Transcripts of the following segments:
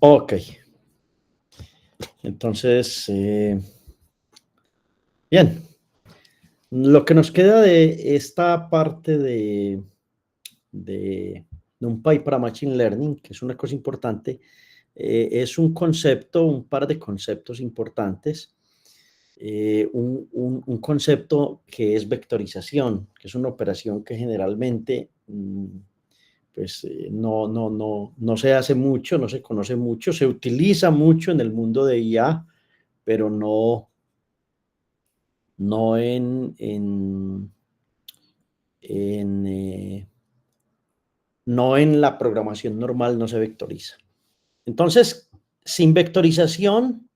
Ok, entonces, bien, lo que nos queda de esta parte de NumPy para Machine Learning, que es una cosa importante, es un concepto, un par de conceptos importantes. Un concepto que es vectorización, que es una operación que generalmente pues, no se hace mucho, no se conoce mucho, se utiliza mucho en el mundo de IA, pero no no en la programación normal, no se vectoriza. Entonces, sin vectorización,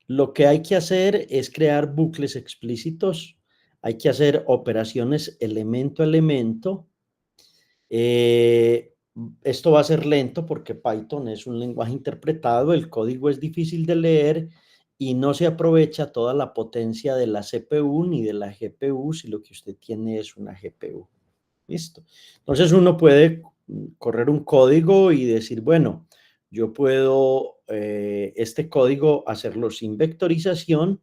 lo que hay que hacer es crear bucles explícitos, hay que hacer operaciones elemento a elemento. Esto va a ser lento porque Python es un lenguaje interpretado, el código es difícil de leer y no se aprovecha toda la potencia de la CPU ni de la GPU si lo que usted tiene es una GPU. ¿Listo? Entonces uno puede correr un código y decir, bueno, yo puedo este código hacerlo sin vectorización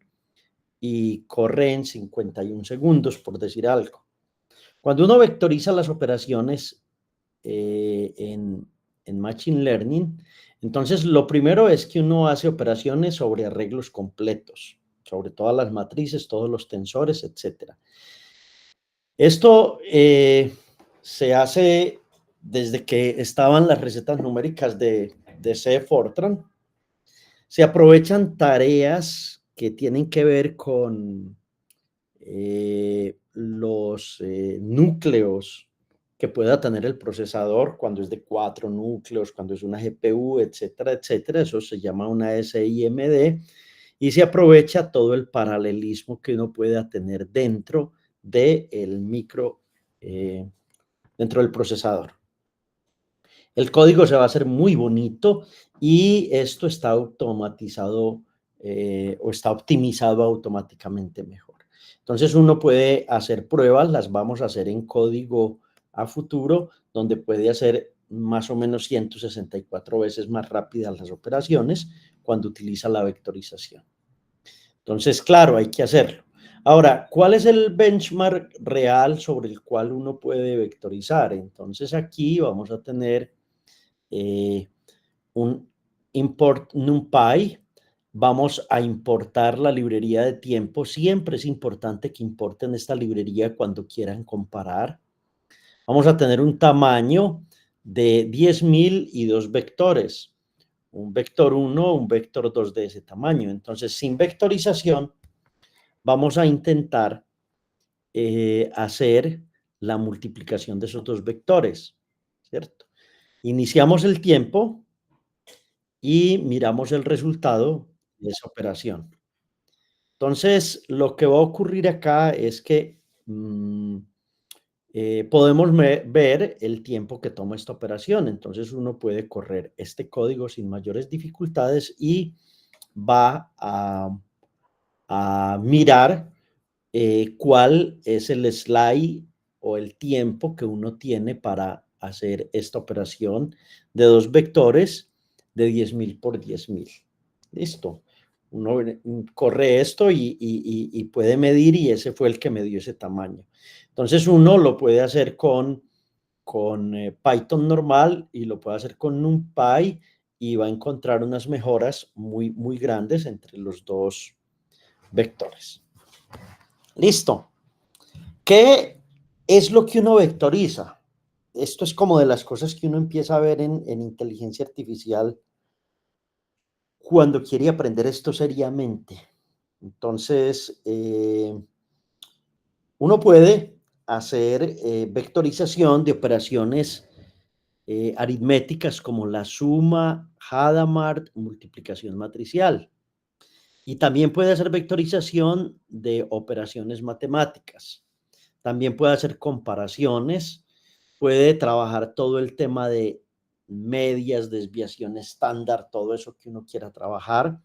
y corre en 51 segundos, por decir algo. Cuando uno vectoriza las operaciones en Machine Learning, entonces lo primero es que uno hace operaciones sobre arreglos completos, sobre todas las matrices, todos los tensores, etc. Esto se hace desde que estaban las recetas numéricas de C. Fortran. Se aprovechan tareas que tienen que ver con los núcleos que pueda tener el procesador cuando es de 4 núcleos, cuando es una GPU, etcétera, etcétera. Eso se llama una SIMD y se aprovecha todo el paralelismo que uno pueda tener dentro del micro, dentro del procesador. El código se va a hacer muy bonito y esto está automatizado o está optimizado automáticamente mejor. Entonces uno puede hacer pruebas, las vamos a hacer en código a futuro, donde puede hacer más o menos 164 veces más rápidas las operaciones cuando utiliza la vectorización. Entonces, claro, hay que hacerlo. Ahora, ¿cuál es el benchmark real sobre el cual uno puede vectorizar? Entonces aquí vamos a tener un import NumPy, vamos a importar la librería de tiempo. Siempre es importante que importen esta librería cuando quieran comparar. Vamos a tener un tamaño de 10.000 y dos vectores. Un vector 1, un vector 2 de ese tamaño. Entonces, sin vectorización, vamos a intentar hacer la multiplicación de esos dos vectores, ¿cierto? Iniciamos el tiempo y miramos el resultado de esa operación. Entonces, lo que va a ocurrir acá es que podemos ver el tiempo que toma esta operación. Entonces, uno puede correr este código sin mayores dificultades y va a mirar cuál es el slide o el tiempo que uno tiene para hacer esta operación de dos vectores de 10.000 por 10.000. Listo. Uno corre esto y puede medir y ese fue el que me dio ese tamaño. Entonces uno lo puede hacer con Python normal y lo puede hacer con NumPy y va a encontrar unas mejoras muy, muy grandes entre los dos vectores. Listo. ¿Qué es lo que uno vectoriza? Esto es como de las cosas que uno empieza a ver en inteligencia artificial cuando quiere aprender esto seriamente. Entonces, uno puede hacer vectorización de operaciones aritméticas como la suma, Hadamard, multiplicación matricial. Y también puede hacer vectorización de operaciones matemáticas. También puede hacer comparaciones, puede trabajar todo el tema de medias, desviación estándar, todo eso que uno quiera trabajar.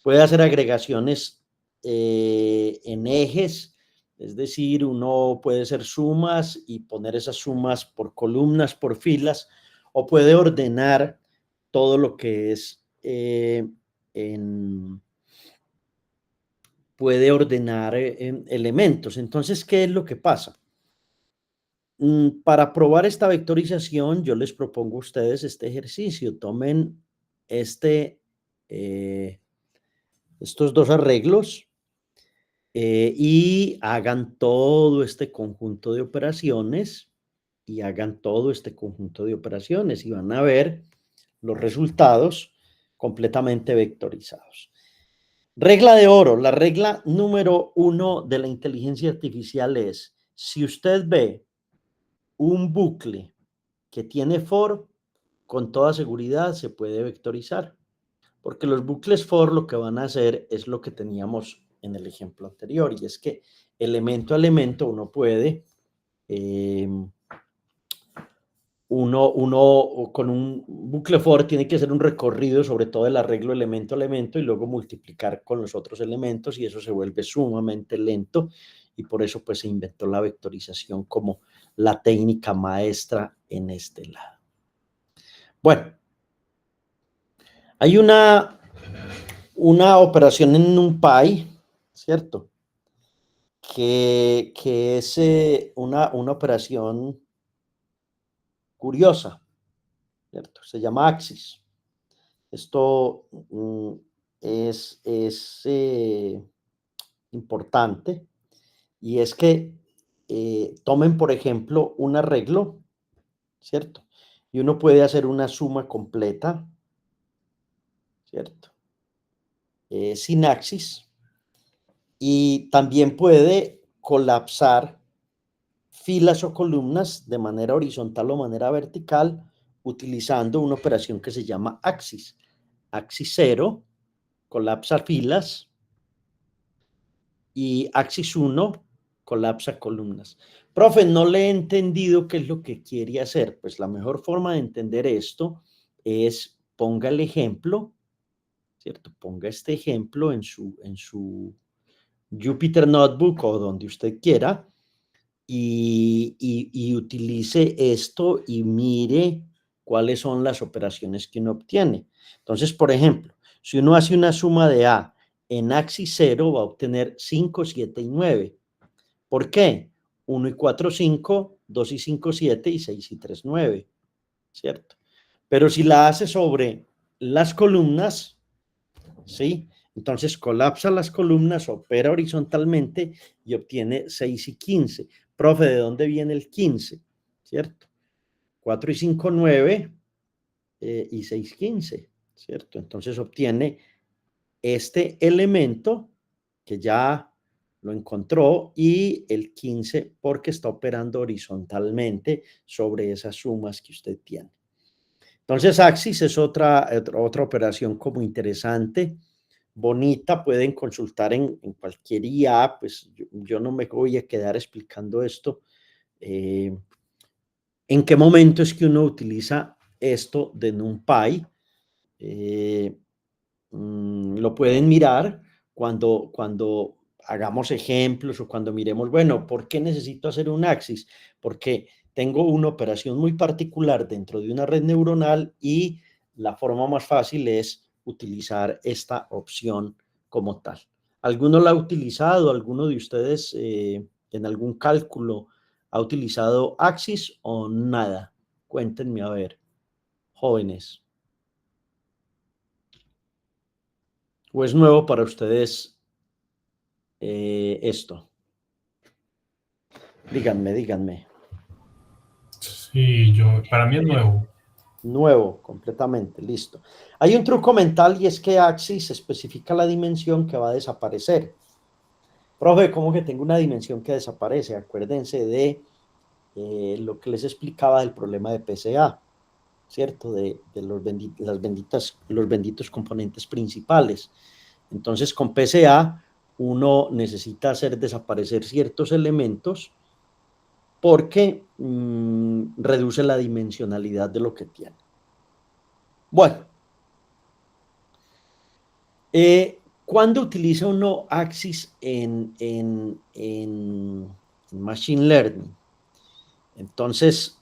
Puede hacer agregaciones en ejes, es decir, uno puede hacer sumas y poner esas sumas por columnas, por filas, o puede ordenar todo lo que es, puede ordenar elementos. Entonces, ¿qué es lo que pasa? Para probar esta vectorización, yo les propongo a ustedes este ejercicio. Tomen este, estos dos arreglos y hagan todo este conjunto de operaciones y hagan todo este conjunto de operaciones y van a ver los resultados completamente vectorizados. Regla de oro, la regla número 1 de la inteligencia artificial es, si usted ve un bucle que tiene for, con toda seguridad se puede vectorizar, porque los bucles for lo que van a hacer es lo que teníamos en el ejemplo anterior, y es que elemento a elemento uno puede, uno con un bucle for tiene que hacer un recorrido sobre todo el arreglo elemento a elemento y luego multiplicar con los otros elementos, y eso se vuelve sumamente lento, y por eso pues se inventó la vectorización como la técnica maestra en este lado. Bueno, hay una operación en NumPy, ¿cierto? Que es una operación curiosa, ¿cierto? Se llama Axis. Esto es importante, y es que tomen, por ejemplo, un arreglo, ¿cierto? Y uno puede hacer una suma completa, ¿cierto? Sin Axis, y también puede colapsar filas o columnas de manera horizontal o manera vertical utilizando una operación que se llama Axis. Axis 0 colapsa filas y Axis 1 colapsa columnas. Profe, no le he entendido qué es lo que quiere hacer. Pues la mejor forma de entender esto es ponga el ejemplo, ¿cierto? Ponga este ejemplo en su Jupyter Notebook o donde usted quiera y utilice esto y mire cuáles son las operaciones que uno obtiene. Entonces, por ejemplo, si uno hace una suma de A en Axis 0 va a obtener 5, 7 y 9. ¿Por qué? 1 y 4, 5, 2 y 5, 7 y 6 y 3, 9, ¿cierto? Pero si la hace sobre las columnas, ¿sí? Entonces colapsa las columnas, opera horizontalmente y obtiene 6 y 15. Profe, ¿de dónde viene el 15? ¿Cierto? 4 y 5, 9 y 6, 15, ¿cierto? Entonces obtiene este elemento que ya lo encontró y el 15 porque está operando horizontalmente sobre esas sumas que usted tiene. Entonces Axis es otra operación como interesante, bonita, pueden consultar en cualquier IA, pues yo no me voy a quedar explicando esto. ¿En qué momento es que uno utiliza esto de NumPy? Lo pueden mirar cuando hagamos ejemplos o cuando miremos, bueno, ¿por qué necesito hacer un Axis? Porque tengo una operación muy particular dentro de una red neuronal y la forma más fácil es utilizar esta opción como tal. ¿Alguno la ha utilizado? ¿Alguno de ustedes en algún cálculo ha utilizado Axis o nada? Cuéntenme a ver, jóvenes. ¿O es nuevo para ustedes esto? Díganme. Sí, para mí es nuevo. Nuevo, completamente, listo. Hay un truco mental y es que Axis especifica la dimensión que va a desaparecer. Profe, ¿cómo que tengo una dimensión que desaparece? Acuérdense de lo que les explicaba del problema de PCA, ¿cierto? De los benditos componentes principales. Entonces, con PCA uno necesita hacer desaparecer ciertos elementos porque reduce la dimensionalidad de lo que tiene. Bueno, ¿cuándo utiliza uno Axis en Machine Learning? Entonces,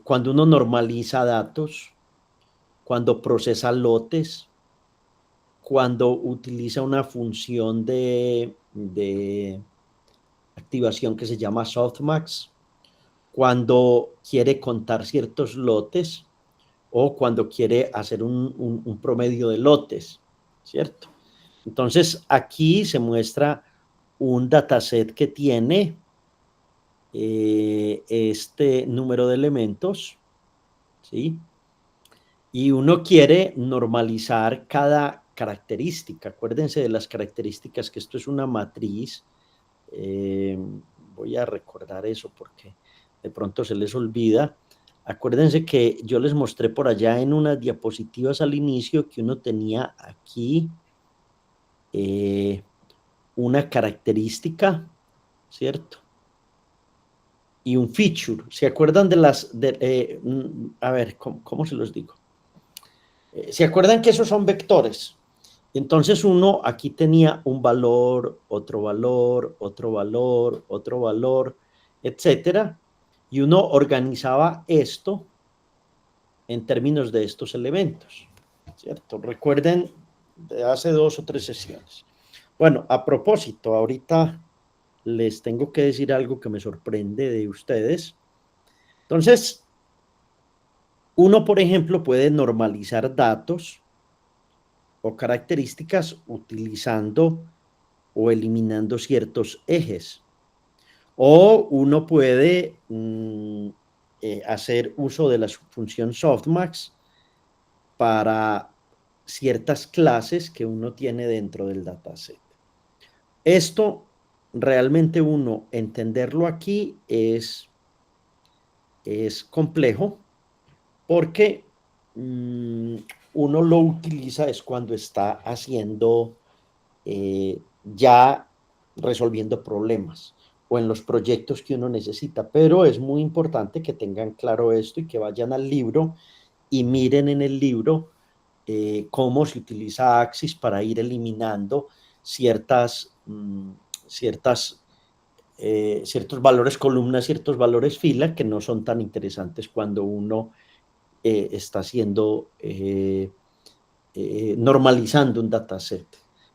cuando uno normaliza datos, cuando procesa lotes, cuando utiliza una función de activación que se llama softmax, cuando quiere contar ciertos lotes o cuando quiere hacer un promedio de lotes, ¿cierto? Entonces, aquí se muestra un dataset que tiene este número de elementos, ¿sí? Y uno quiere normalizar cada característica. Acuérdense de las características, que esto es una matriz. Voy a recordar eso porque de pronto se les olvida. Acuérdense que yo les mostré por allá en unas diapositivas al inicio que uno tenía aquí una característica, ¿cierto? Y un feature. ¿Se acuerdan de las... a ver, ¿cómo se los digo? ¿Se acuerdan que esos son vectores? Entonces uno aquí tenía un valor, otro valor, otro valor, otro valor, etcétera, y uno organizaba esto en términos de estos elementos, ¿cierto? Recuerden de hace 2 o 3 sesiones. Bueno, a propósito, ahorita les tengo que decir algo que me sorprende de ustedes. Entonces, uno, por ejemplo, puede normalizar datos o características utilizando o eliminando ciertos ejes. O uno puede hacer uso de la función softmax para ciertas clases que uno tiene dentro del dataset. Esto realmente uno entenderlo aquí es complejo porque uno lo utiliza es cuando está haciendo ya resolviendo problemas o en los proyectos que uno necesita, pero es muy importante que tengan claro esto y que vayan al libro y miren en el libro cómo se utiliza Axis para ir eliminando ciertas, ciertos valores columna, ciertos valores fila que no son tan interesantes cuando uno está haciendo, normalizando un dataset,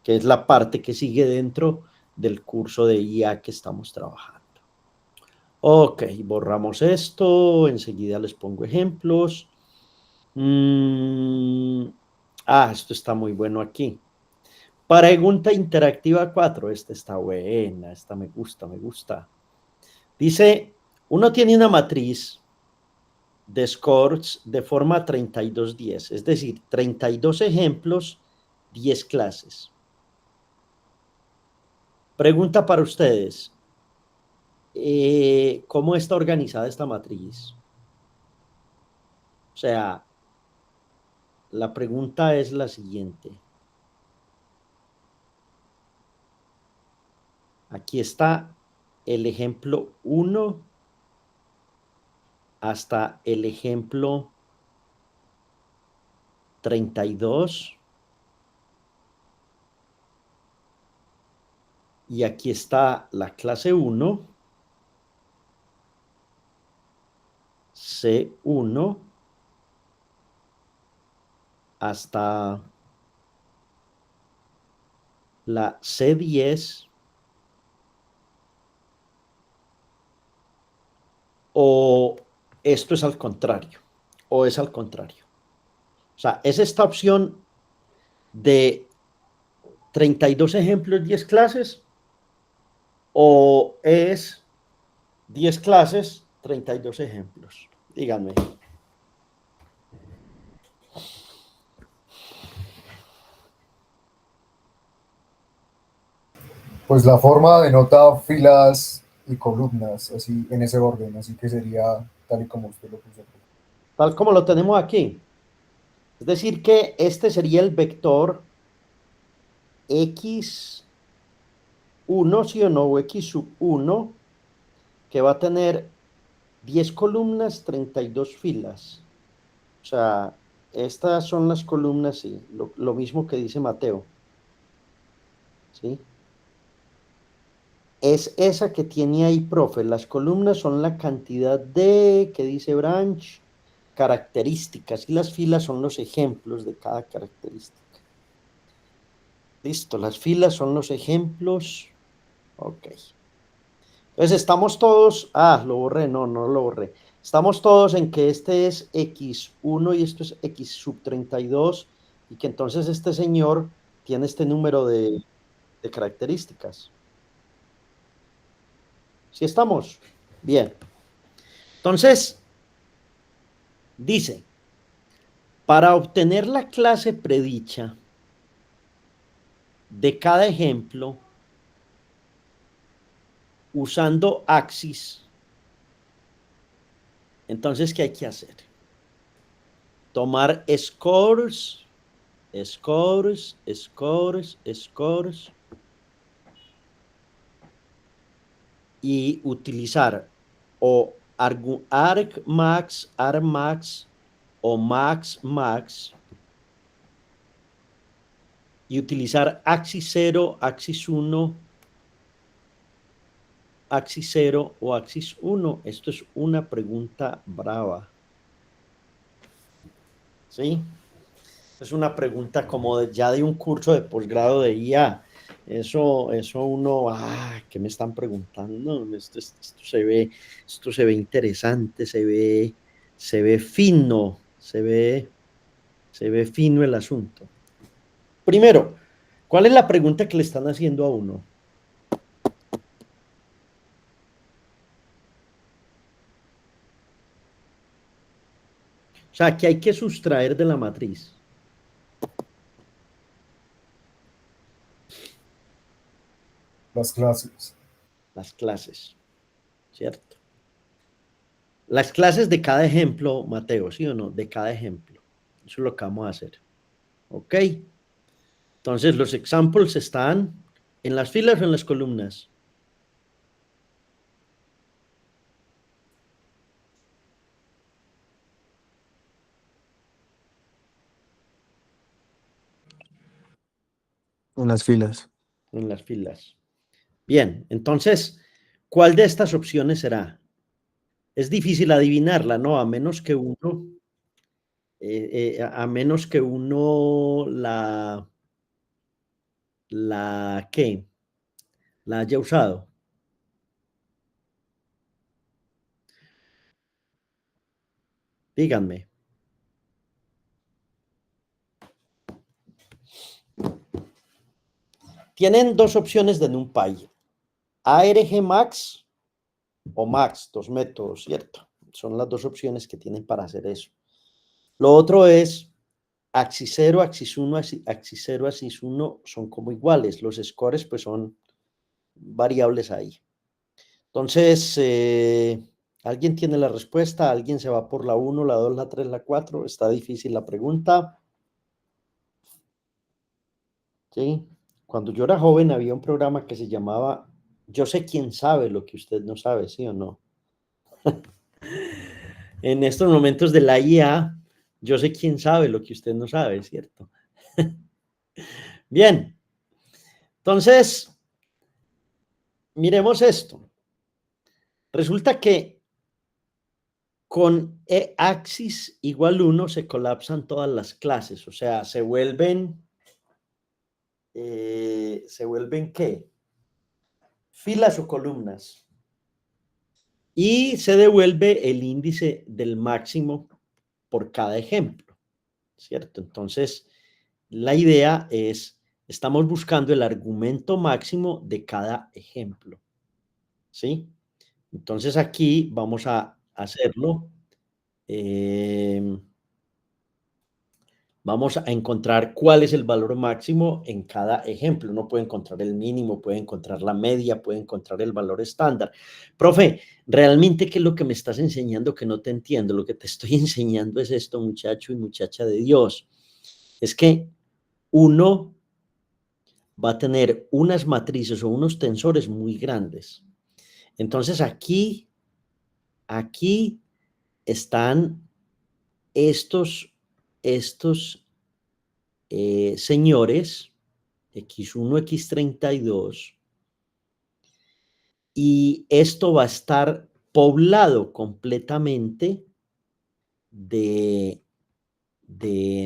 que es la parte que sigue dentro del curso de IA que estamos trabajando. Ok, borramos esto, enseguida les pongo ejemplos. Esto está muy bueno aquí. Pregunta interactiva 4, esta está buena, esta me gusta, me gusta. Dice, uno tiene una matriz de scores de forma 32-10, es decir, 32 ejemplos, 10 clases. Pregunta para ustedes, ¿cómo está organizada esta matriz? O sea, la pregunta es la siguiente. Aquí está el ejemplo 1 hasta el ejemplo 32. Y aquí está la clase 1, C1, hasta la C10, o esto es al contrario, o es al contrario. O sea, es esta opción de 32 ejemplos, 10 clases, o es 10 clases, 32 ejemplos. Díganme. Pues la forma denota filas y columnas, así en ese orden, así que sería tal y como usted lo puso. Tal como lo tenemos aquí. Es decir, que este sería el vector X1, sí o no, o X sub 1, que va a tener 10 columnas, 32 filas. O sea, estas son las columnas, sí, lo mismo que dice Mateo. ¿Sí? Es esa que tiene ahí, profe. Las columnas son la cantidad de, que dice branch, características y las filas son los ejemplos de cada característica. Listo, las filas son los ejemplos. Ok. Entonces estamos todos, lo borré, no lo borré. Estamos todos en que este es X1 y esto es X sub 32 y que entonces este señor tiene este número de características. ¿Sí estamos? Bien. Entonces, dice, para obtener la clase predicha de cada ejemplo, usando Axis, entonces, ¿qué hay que hacer? Tomar scores, y utilizar o argmax, argmax o maxmax y utilizar axis 0, axis 1, axis 0 o axis 1. Esto es una pregunta brava. ¿Sí? Es una pregunta como ya de un curso de posgrado de IA. Eso uno, ¿qué me están preguntando? Esto se ve interesante, se ve fino, se ve fino el asunto. Primero, ¿cuál es la pregunta que le están haciendo a uno? O sea, ¿qué hay que sustraer de la matriz? Las clases. Las clases, ¿cierto? Las clases de cada ejemplo, Mateo, ¿sí o no? De cada ejemplo. Eso es lo que vamos a hacer. ¿Ok? Entonces, los examples están en las filas o en las columnas. En las filas. En las filas. Bien, entonces, ¿cuál de estas opciones será? Es difícil adivinarla, ¿no? A menos que uno ¿qué? La haya usado. Díganme. Tienen dos opciones de NumPy. ARGMax o Max, dos métodos, ¿cierto? Son las dos opciones que tienen para hacer eso. Lo otro es Axis 0, Axis 1, Axis 0, Axis 1 son como iguales. Los scores pues son variables ahí. Entonces, ¿alguien tiene la respuesta? ¿Alguien se va por la 1, la 2, la 3, la 4? Está difícil la pregunta. ¿Sí? Cuando yo era joven había un programa que se llamaba Yo sé quién sabe lo que usted no sabe, ¿sí o no? En estos momentos de la IA, yo sé quién sabe lo que usted no sabe, ¿cierto? Bien. Entonces, miremos esto. Resulta que con axis igual 1 se colapsan todas las clases, o sea, se vuelven ¿qué? Filas o columnas. Y se devuelve el índice del máximo por cada ejemplo, ¿cierto? Entonces, la idea es, estamos buscando el argumento máximo de cada ejemplo, ¿sí? Entonces, aquí vamos a hacerlo. Vamos a encontrar cuál es el valor máximo en cada ejemplo. Uno puede encontrar el mínimo, puede encontrar la media, puede encontrar el valor estándar. Profe, ¿realmente qué es lo que me estás enseñando que no te entiendo? Lo que te estoy enseñando es esto, muchacho y muchacha de Dios. Es que uno va a tener unas matrices o unos tensores muy grandes. Entonces aquí están estos señores, X1, X32, y esto va a estar poblado completamente de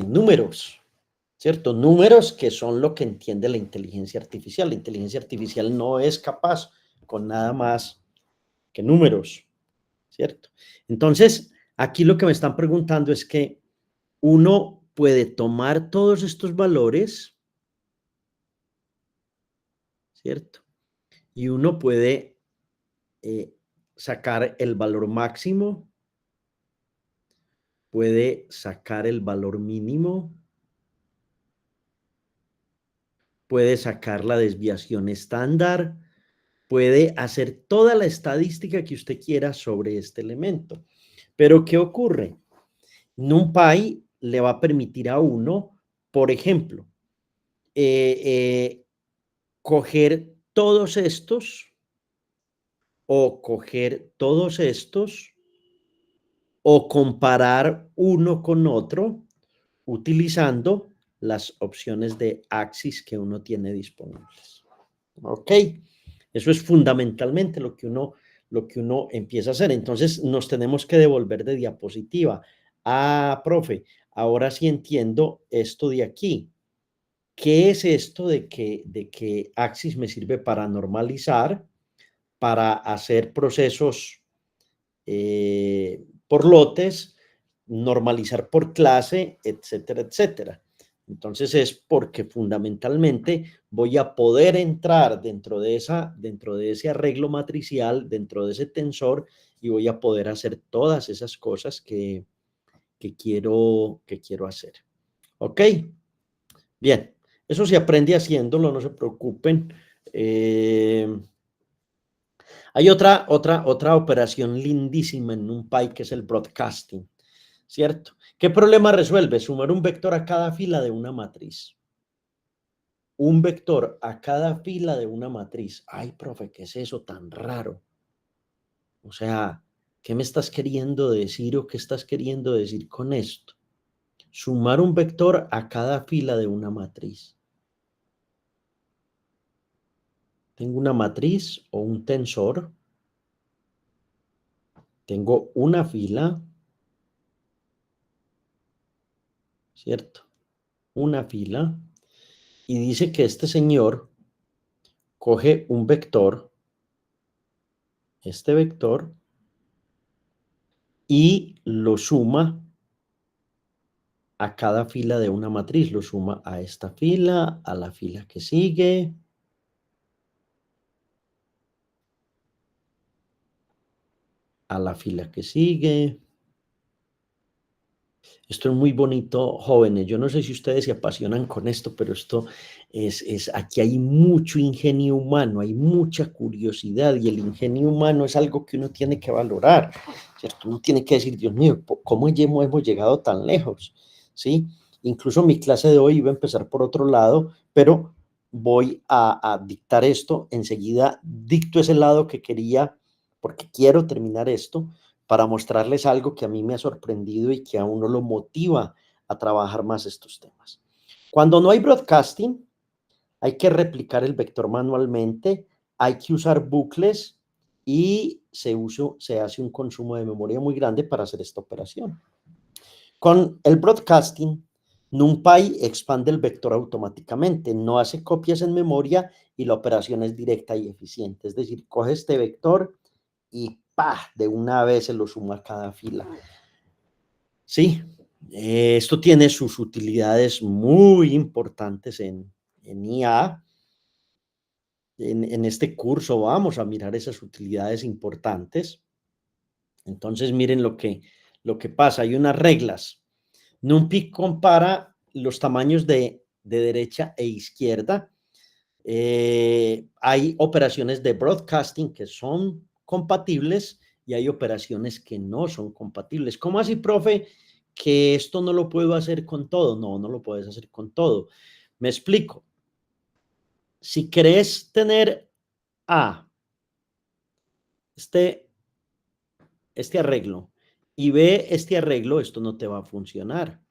números, ¿cierto? Números que son lo que entiende la inteligencia artificial. La inteligencia artificial no es capaz con nada más que números, ¿cierto? Entonces, aquí lo que me están preguntando es que uno puede tomar todos estos valores, ¿cierto? Y uno puede sacar el valor máximo, puede sacar el valor mínimo, puede sacar la desviación estándar, puede hacer toda la estadística que usted quiera sobre este elemento. Pero, ¿qué ocurre? NumPy le va a permitir a uno, por ejemplo, coger todos estos o coger todos estos o comparar uno con otro utilizando las opciones de Axis que uno tiene disponibles. ¿Ok? Eso es fundamentalmente lo que uno empieza a hacer. Entonces nos tenemos que devolver de diapositiva. Ah, profe, ahora sí entiendo esto de aquí. ¿Qué es esto de que Axis me sirve para normalizar, para hacer procesos por lotes, normalizar por clase, etcétera, etcétera? Entonces es porque fundamentalmente voy a poder entrar dentro de ese arreglo matricial, dentro de ese tensor, y voy a poder hacer todas esas cosas que quiero hacer. ¿Ok? Bien, eso se aprende haciéndolo, no se preocupen. Hay otra operación lindísima en NumPy que es el broadcasting, ¿cierto? ¿Qué problema resuelve? Sumar un vector a cada fila de una matriz. Un vector a cada fila de una matriz. Ay, profe, ¿qué es eso tan raro? O sea, ¿qué me estás queriendo decir o qué estás queriendo decir con esto? Sumar un vector a cada fila de una matriz. Tengo una matriz o un tensor. Tengo una fila, ¿cierto? Una fila. Y dice que este señor coge un vector, este vector, y lo suma a cada fila de una matriz. Lo suma a esta fila, a la fila que sigue, a la fila que sigue. Esto es muy bonito, jóvenes. Yo no sé si ustedes se apasionan con esto, pero esto aquí hay mucho ingenio humano, hay mucha curiosidad, y el ingenio humano es algo que uno tiene que valorar, ¿cierto? Uno tiene que decir, Dios mío, ¿cómo hemos llegado tan lejos? ¿Sí? Incluso mi clase de hoy iba a empezar por otro lado, pero voy a dictar esto. Enseguida dicto ese lado que quería, porque quiero terminar esto, para mostrarles algo que a mí me ha sorprendido y que a uno lo motiva a trabajar más estos temas. Cuando no hay broadcasting, hay que replicar el vector manualmente, hay que usar bucles y se hace un consumo de memoria muy grande para hacer esta operación. Con el broadcasting, NumPy expande el vector automáticamente, no hace copias en memoria y la operación es directa y eficiente. Es decir, coge este vector y ¡pah!, de una vez se lo suma a cada fila. Sí, esto tiene sus utilidades muy importantes en IA. En este curso vamos a mirar esas utilidades importantes. Entonces, miren lo que pasa. Hay unas reglas. NumPy compara los tamaños de derecha e izquierda. Hay operaciones de broadcasting que son compatibles y hay operaciones que no son compatibles. ¿Cómo así, profe, que esto no lo puedo hacer con todo? No, no lo puedes hacer con todo. Me explico. Si querés tener este arreglo y B, este arreglo, esto no te va a funcionar.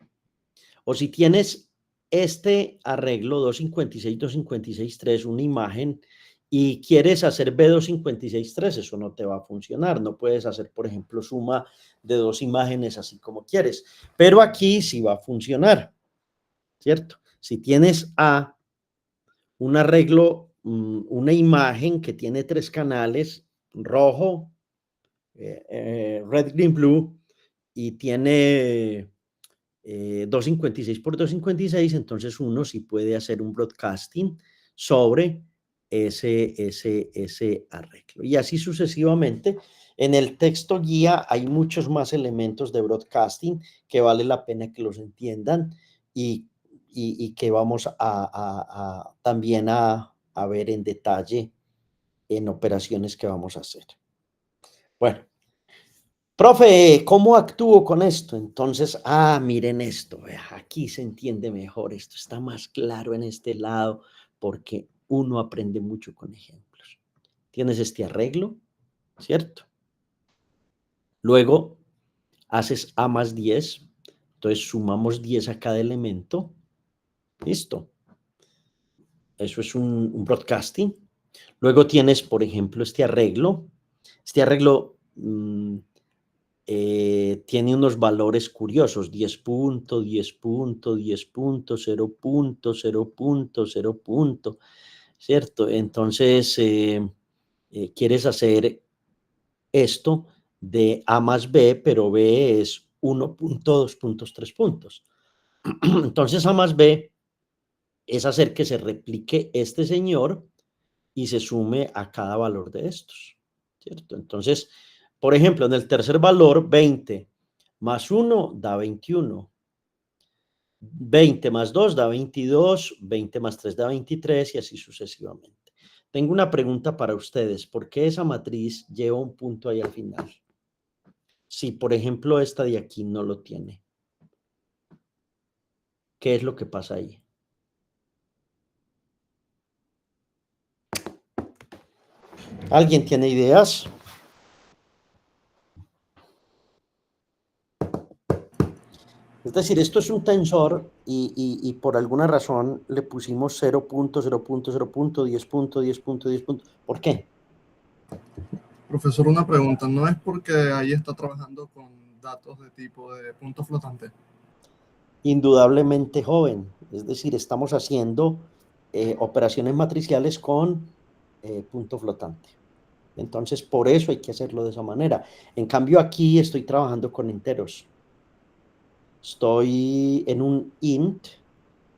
O si tienes este arreglo 256, 256, 3, una imagen, y quieres hacer B256.3, eso no te va a funcionar. No puedes hacer, por ejemplo, suma de dos imágenes así como quieres. Pero aquí sí va a funcionar, ¿cierto? Si tienes un arreglo, una imagen que tiene 3 canales, rojo, red, green, blue, y tiene 256 por 256, entonces uno sí puede hacer un broadcasting sobre ese arreglo. Y así sucesivamente. En el texto guía hay muchos más elementos de broadcasting que vale la pena que los entiendan y que vamos también a ver en detalle en operaciones que vamos a hacer. Bueno, profe, ¿cómo actúo con esto? Entonces, miren esto, aquí se entiende mejor, esto está más claro en este lado, porque uno aprende mucho con ejemplos. Tienes este arreglo, ¿cierto? Luego haces A más 10, entonces sumamos 10 a cada elemento, listo. Eso es un broadcasting. Luego tienes, por ejemplo, este arreglo. Este arreglo tiene unos valores curiosos, 10 puntos, 10 puntos, 10 puntos, 0 puntos, 0 puntos, 0 puntos, ¿cierto? Entonces, quieres hacer esto de A más B, pero B es 1 punto, 2 puntos, 3 puntos. Entonces, A más B es hacer que se replique este señor y se sume a cada valor de estos, ¿cierto? Entonces, por ejemplo, en el tercer valor, 20 más 1 da 21. 20 más 2 da 22, 20 más 3 da 23 y así sucesivamente. Tengo una pregunta para ustedes. ¿Por qué esa matriz lleva un punto ahí al final? Si, por ejemplo, esta de aquí no lo tiene. ¿Qué es lo que pasa ahí? ¿Alguien tiene ideas? Es decir, esto es un tensor y por alguna razón le pusimos 0 punto, 0 punto, 0 punto, 10 punto, 10 punto, 10 punto. ¿Por qué? Profesor, una pregunta. ¿No es porque ahí está trabajando con datos de tipo de punto flotante? Indudablemente joven. Es decir, estamos haciendo operaciones matriciales con punto flotante. Entonces, por eso hay que hacerlo de esa manera. En cambio, aquí estoy trabajando con enteros. Estoy en un int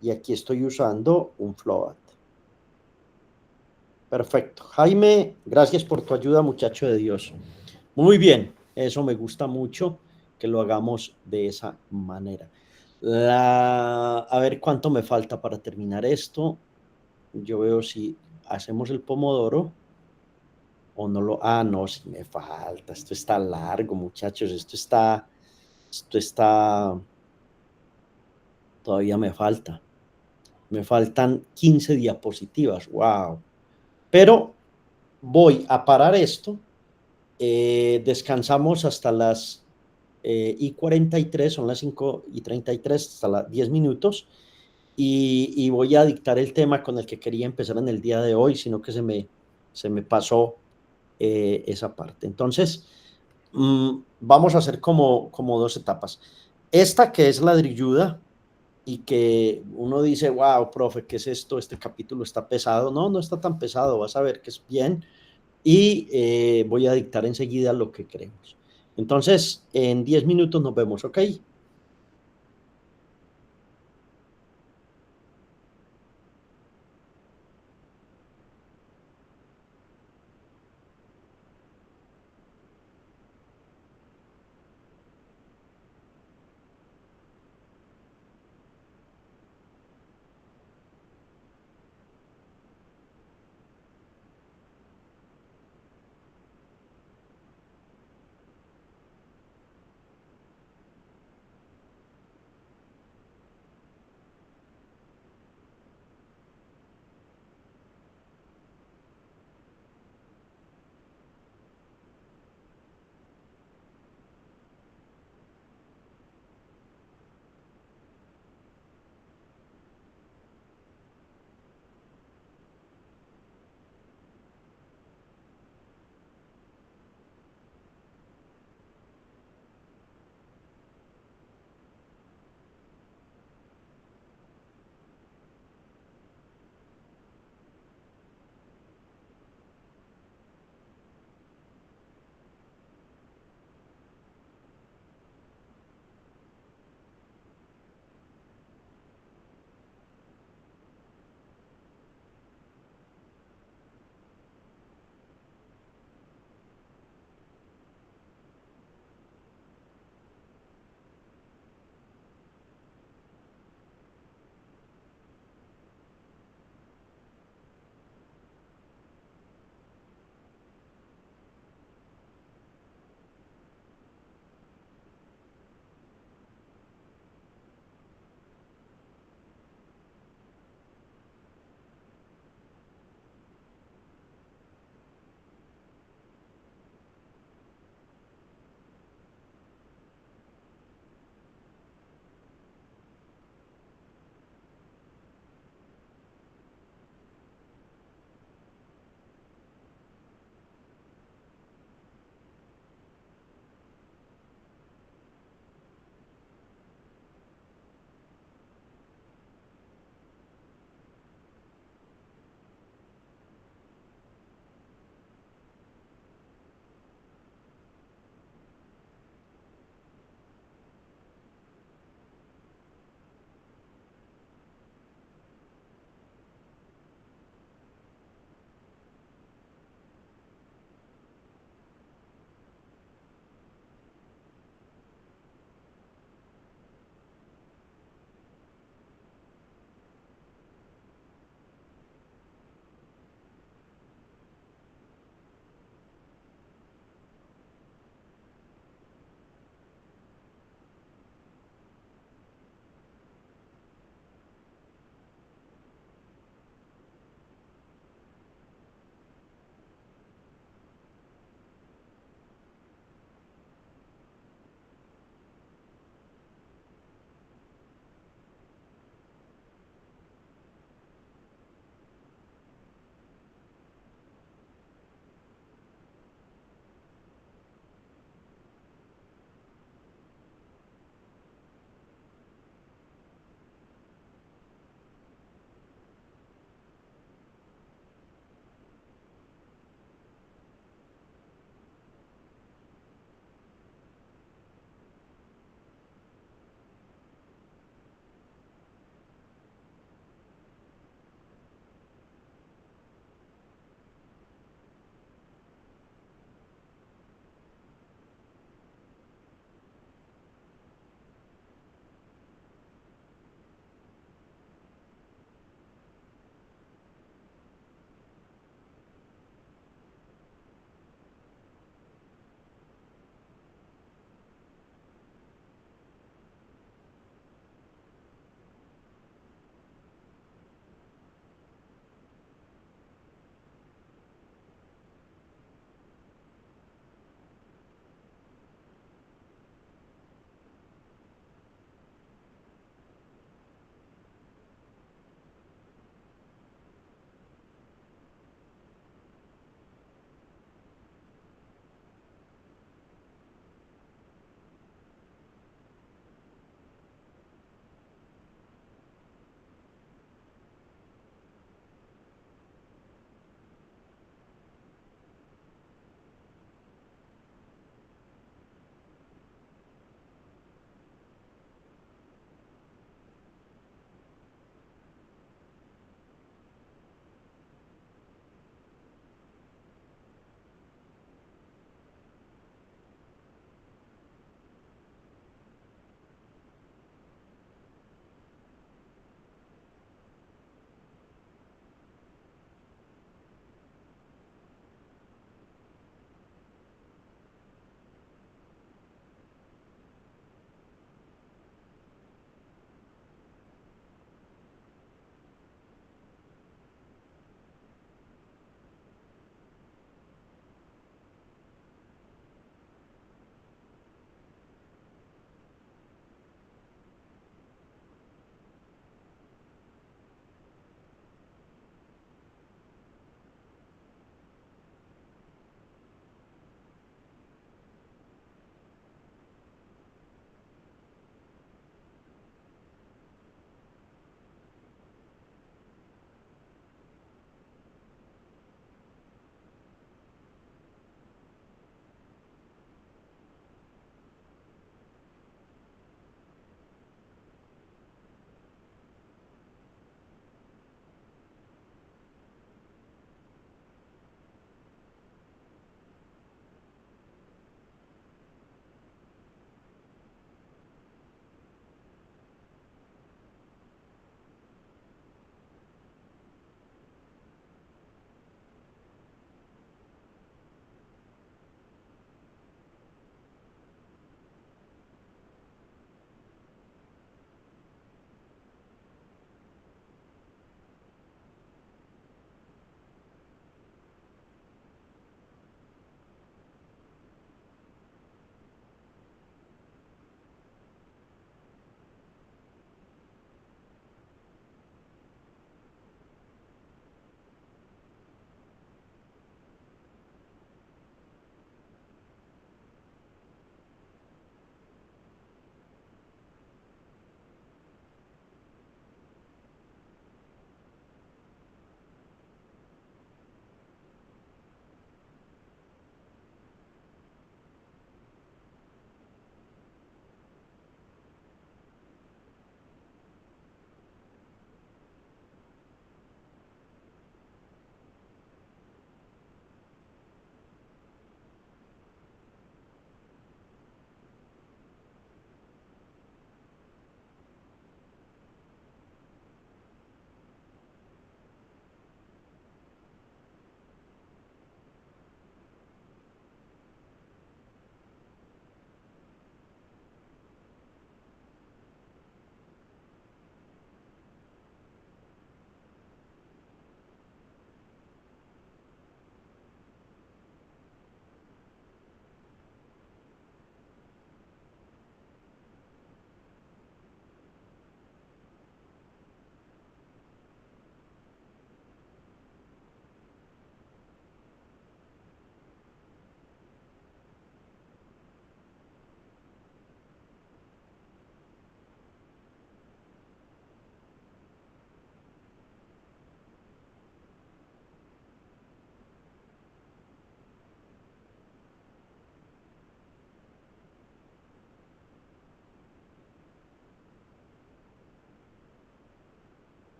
y aquí estoy usando un float. Perfecto. Jaime, gracias por tu ayuda, muchacho de Dios. Muy bien, eso me gusta mucho que lo hagamos de esa manera. A ver cuánto me falta para terminar esto. Yo veo si hacemos el pomodoro o no lo... no, sí me falta. Esto está largo, muchachos. Todavía me falta. Me faltan 15 diapositivas. Wow. Pero voy a parar esto. Descansamos hasta las y 43, son las 5:33, hasta las 10 minutos, y voy a dictar el tema con el que quería empezar en el día de hoy, sino que se me pasó esa parte. Entonces, vamos a hacer como dos etapas. Esta que es ladrilluda y que uno dice, wow, profe, ¿qué es esto? Este capítulo está pesado. No, no está tan pesado, vas a ver que es bien y voy a dictar enseguida lo que queremos. Entonces, en 10 minutos nos vemos, ¿ok?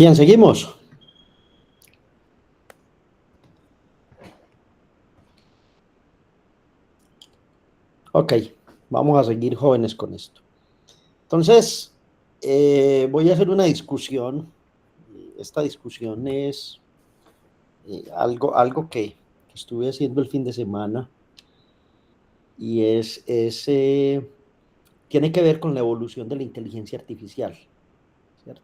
Bien, seguimos. Ok, vamos a seguir jóvenes con esto. Entonces, voy a hacer una discusión. Esta discusión es algo que estuve haciendo el fin de semana y tiene que ver con la evolución de la inteligencia artificial, ¿cierto?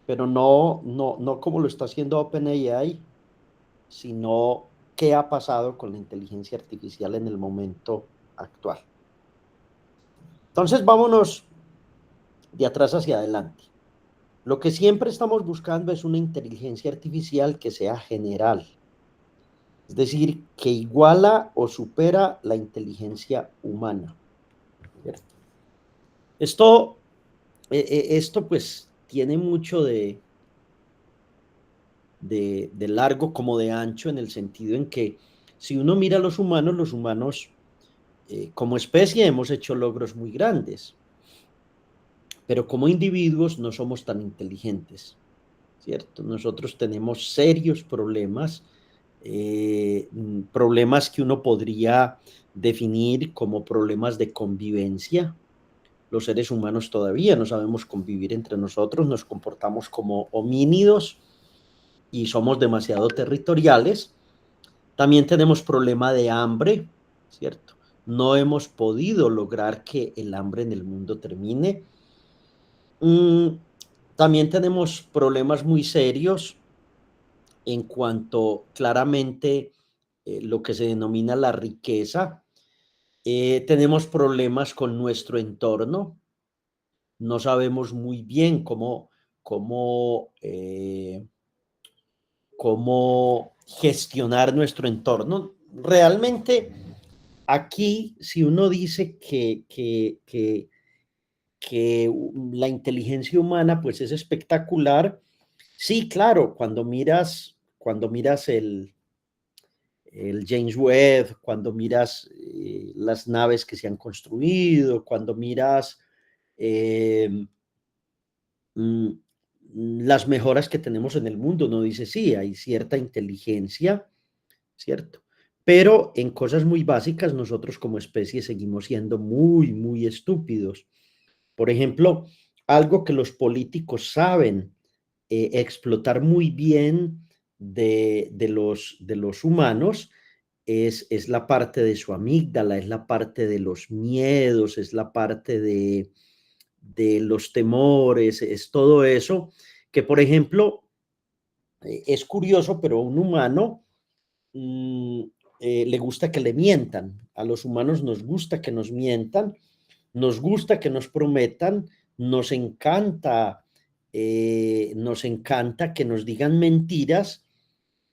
Pero no como lo está haciendo OpenAI, sino qué ha pasado con la inteligencia artificial en el momento actual. Entonces, vámonos de atrás hacia adelante. Lo que siempre estamos buscando es una inteligencia artificial que sea general, es decir, que iguala o supera la inteligencia humana, ¿cierto? Esto pues tiene mucho de largo como de ancho en el sentido en que si uno mira a los humanos como especie hemos hecho logros muy grandes, pero como individuos no somos tan inteligentes, ¿cierto? Nosotros tenemos serios problemas, problemas que uno podría definir como problemas de convivencia. Los seres humanos todavía no sabemos convivir entre nosotros, nos comportamos como homínidos y somos demasiado territoriales. También tenemos problema de hambre, ¿cierto? No hemos podido lograr que el hambre en el mundo termine. Mm, También tenemos problemas muy serios en cuanto claramente lo que se denomina la riqueza. Tenemos problemas con nuestro entorno. No sabemos muy bien cómo, cómo gestionar nuestro entorno. Realmente, aquí, si uno dice que la inteligencia humana pues es espectacular, sí, claro, cuando miras el James Webb, cuando miras las naves que se han construido, cuando miras eh, mm, las mejoras que tenemos en el mundo, no dice sí, hay cierta inteligencia, ¿cierto? Pero en cosas muy básicas nosotros como especie seguimos siendo muy estúpidos. Por ejemplo, algo que los políticos saben explotar muy bien de los humanos es la parte de su amígdala, es la parte de los miedos, es la parte de los temores, es todo eso, que por ejemplo, es curioso, pero a un humano mm, le gusta que le mientan, a los humanos nos gusta que nos mientan, nos gusta que nos prometan, nos encanta que nos digan mentiras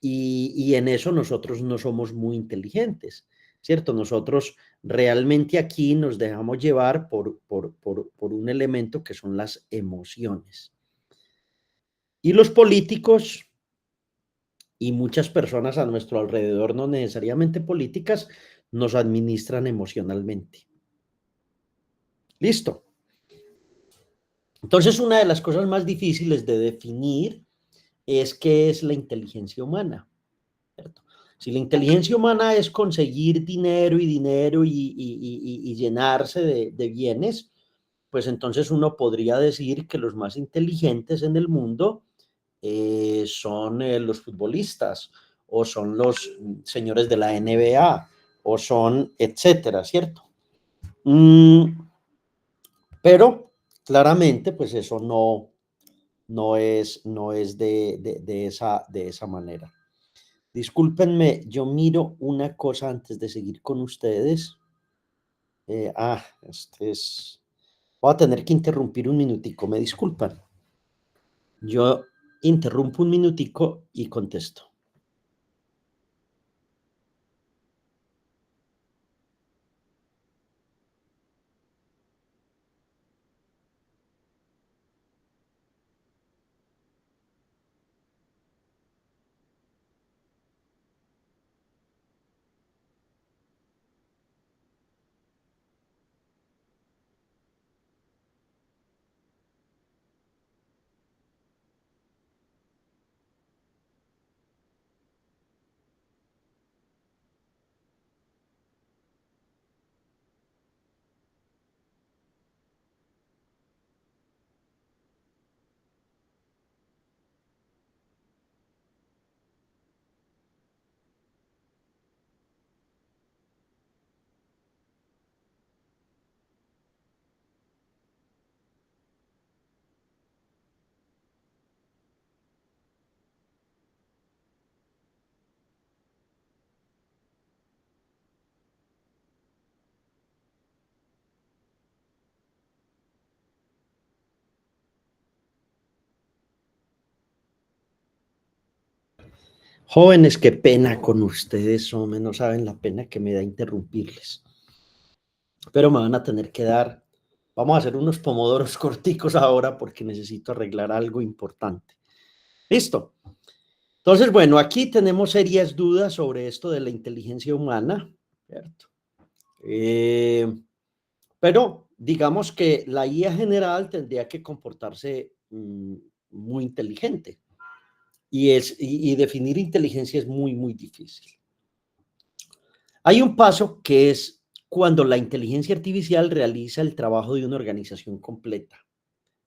y en eso nosotros no somos muy inteligentes, ¿cierto? Nosotros realmente aquí nos dejamos llevar por un elemento que son las emociones. Y los políticos y muchas personas a nuestro alrededor, no necesariamente políticas, nos administran emocionalmente. Listo. Entonces, una de las cosas más difíciles de definir es qué es la inteligencia humana, ¿cierto? Si la inteligencia humana es conseguir dinero y dinero y llenarse de bienes, pues entonces uno podría decir que los más inteligentes en el mundo son los futbolistas o son los señores de la NBA o son etcétera, ¿cierto? Pero claramente, pues eso no es de esa manera. Discúlpenme, yo miro una cosa antes de seguir con ustedes. Este es. Voy a tener que interrumpir un minutico, me disculpan. Yo interrumpo un minutico y contesto. Jóvenes, qué pena con ustedes, hombre, no saben la pena que me da interrumpirles. Pero me van a tener que dar, vamos a hacer unos pomodoros corticos ahora porque necesito arreglar algo importante. ¿Listo? Entonces, bueno, aquí tenemos serias dudas sobre esto de la inteligencia humana, ¿cierto? Pero digamos que la IA general tendría que comportarse muy inteligente. Y definir inteligencia es muy, muy difícil. Hay un paso que es cuando la inteligencia artificial realiza el trabajo de una organización completa.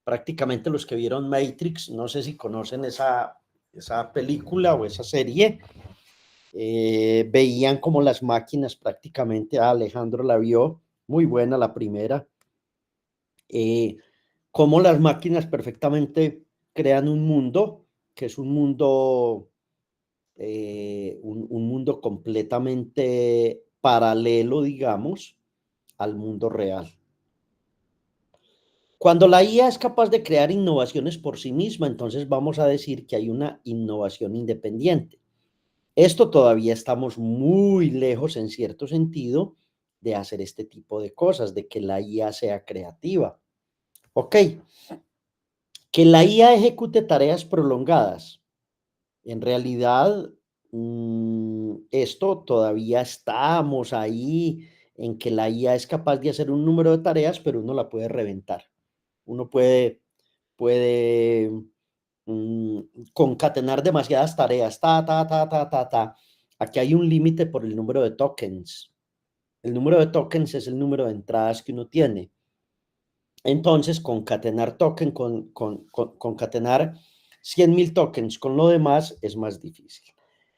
Prácticamente los que vieron Matrix, no sé si conocen esa película o esa serie, veían como las máquinas prácticamente, Alejandro la vio, muy buena la primera, cómo las máquinas perfectamente crean un mundo, que es un mundo un mundo completamente paralelo, digamos, al mundo real. Cuando la IA es capaz de crear innovaciones por sí misma, entonces vamos a decir que hay una innovación independiente. Esto todavía estamos muy lejos, en cierto sentido, de hacer este tipo de cosas, de que la IA sea creativa. Ok, que la IA ejecute tareas prolongadas. En realidad, esto todavía estamos ahí en que la IA es capaz de hacer un número de tareas, pero uno la puede reventar. Uno puede mm, concatenar demasiadas tareas. Ta. Aquí hay un límite por el número de tokens. El número de tokens es el número de entradas que uno tiene. Entonces, concatenar token concatenar 100.000 tokens con lo demás es más difícil.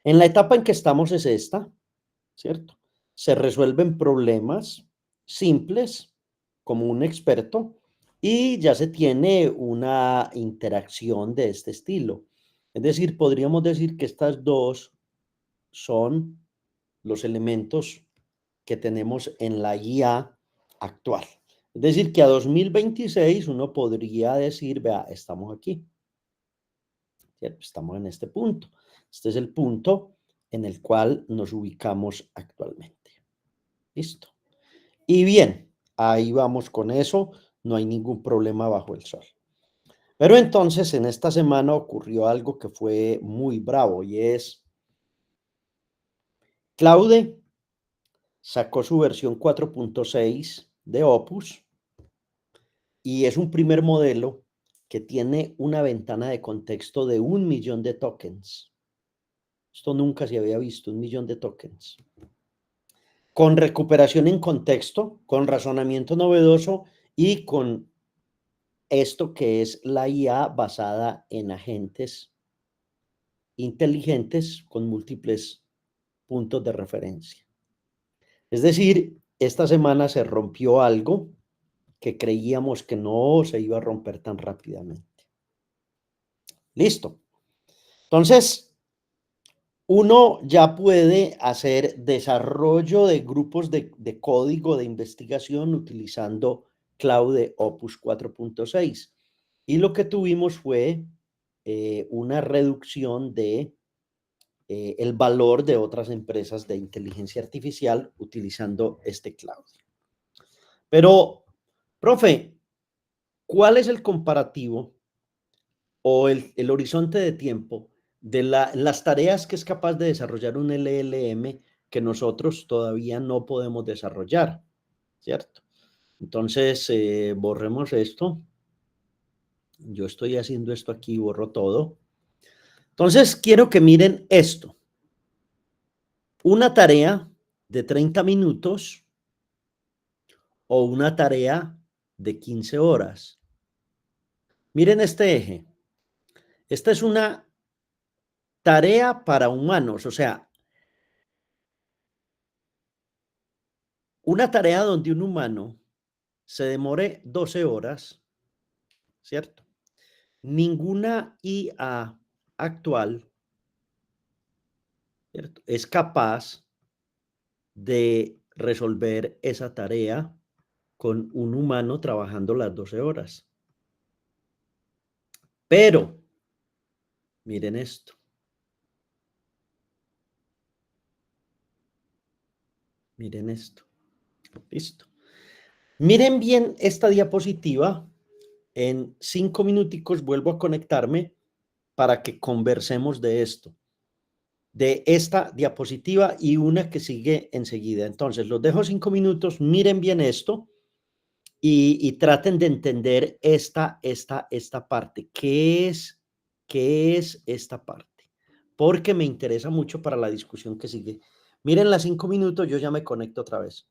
En la etapa en que estamos es esta, ¿cierto? Se resuelven problemas simples como un experto y ya se tiene una interacción de este estilo. Es decir, podríamos decir que estas dos son los elementos que tenemos en la IA actual. Es decir, que a 2026 uno podría decir, vea, estamos aquí, ¿cierto? Estamos en este punto. Este es el punto en el cual nos ubicamos actualmente. Listo. Y bien, ahí vamos con eso, no hay ningún problema bajo el sol. Pero entonces en esta semana ocurrió algo que fue muy bravo y es Claude sacó su versión 4.6 de Opus y es un primer modelo que tiene una ventana de contexto de 1.000.000 de tokens. Esto nunca se había visto, 1.000.000 de tokens. Con recuperación en contexto, con razonamiento novedoso y con esto que es la IA basada en agentes inteligentes con múltiples puntos de referencia. Es decir, esta semana se rompió algo que creíamos que no se iba a romper tan rápidamente. Listo. Entonces, uno ya puede hacer desarrollo de grupos de código de investigación utilizando Claude Opus 4.6. Y lo que tuvimos fue una reducción de el valor de otras empresas de inteligencia artificial utilizando este Claude. Pero, profe, ¿cuál es el comparativo o el horizonte de tiempo de las tareas que es capaz de desarrollar un LLM que nosotros todavía no podemos desarrollar, ¿cierto? Entonces, borremos esto. Yo estoy haciendo esto aquí, borro todo. Entonces, quiero que miren esto. Una tarea de 30 minutos o una tarea de 15 horas. Miren este eje. Esta es una tarea para humanos, o sea, una tarea donde un humano se demore 12 horas, ¿cierto? Ninguna IA actual, ¿cierto?, es capaz de resolver esa tarea con un humano trabajando las 12 horas. Pero, miren esto. Miren esto. Listo. Miren bien esta diapositiva. En 5 minuticos vuelvo a conectarme para que conversemos de esto, de esta diapositiva y una que sigue enseguida. Entonces, los dejo 5 minutos, miren bien esto y traten de entender esta parte. ¿Qué es esta parte? Porque me interesa mucho para la discusión que sigue. Miren las 5 minutos, yo ya me conecto otra vez.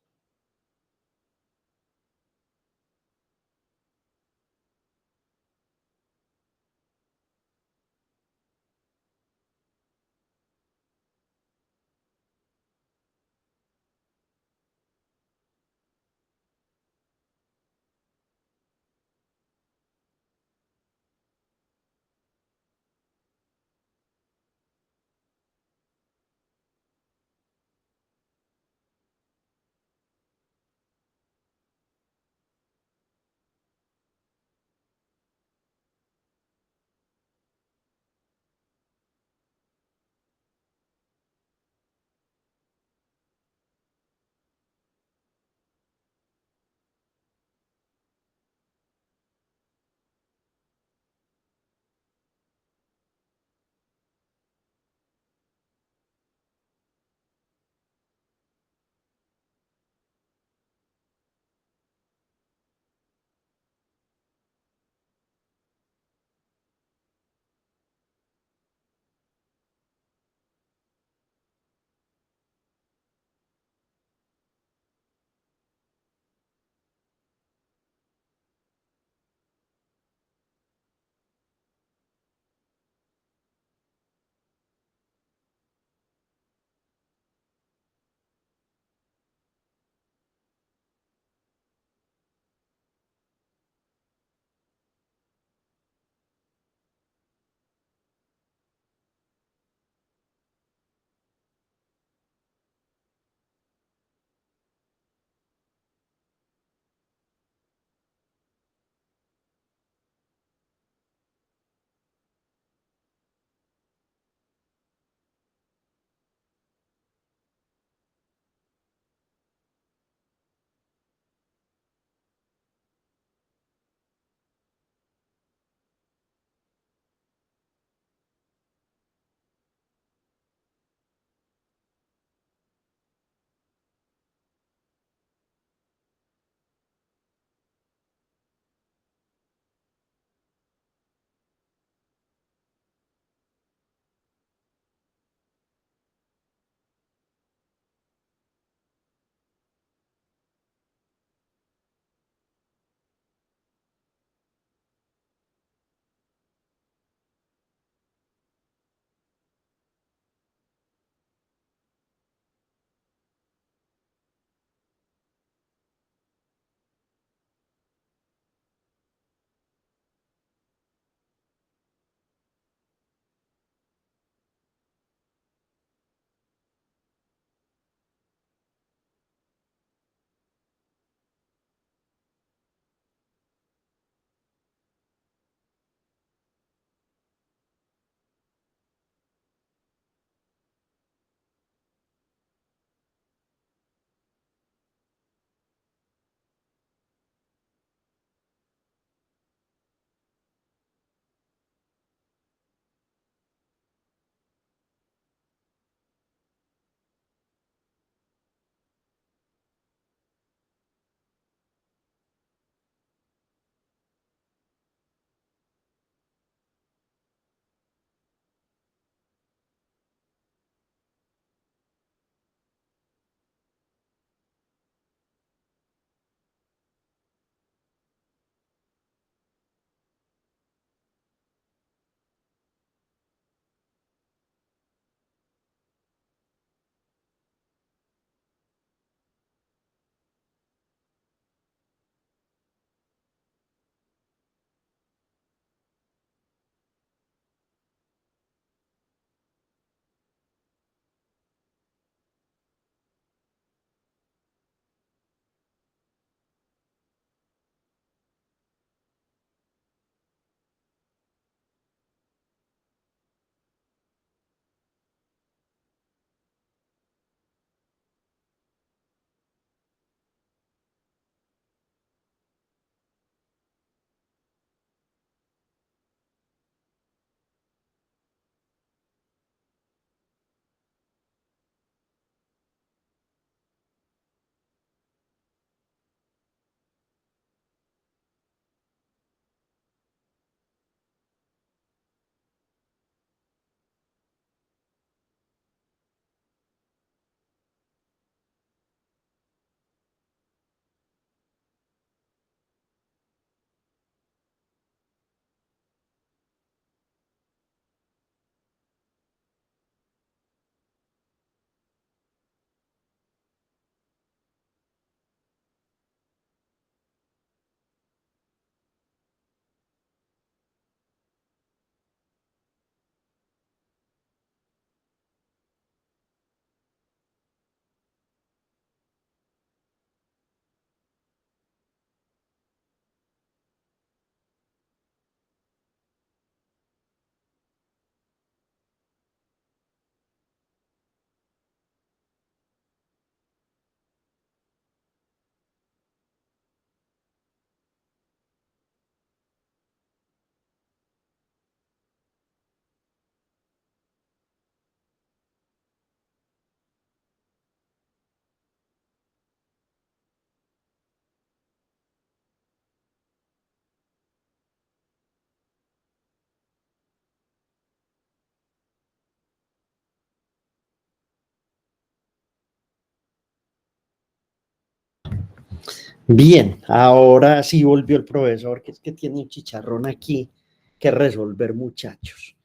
Bien, ahora sí volvió el profesor, que es que tiene un chicharrón aquí que resolver, muchachos.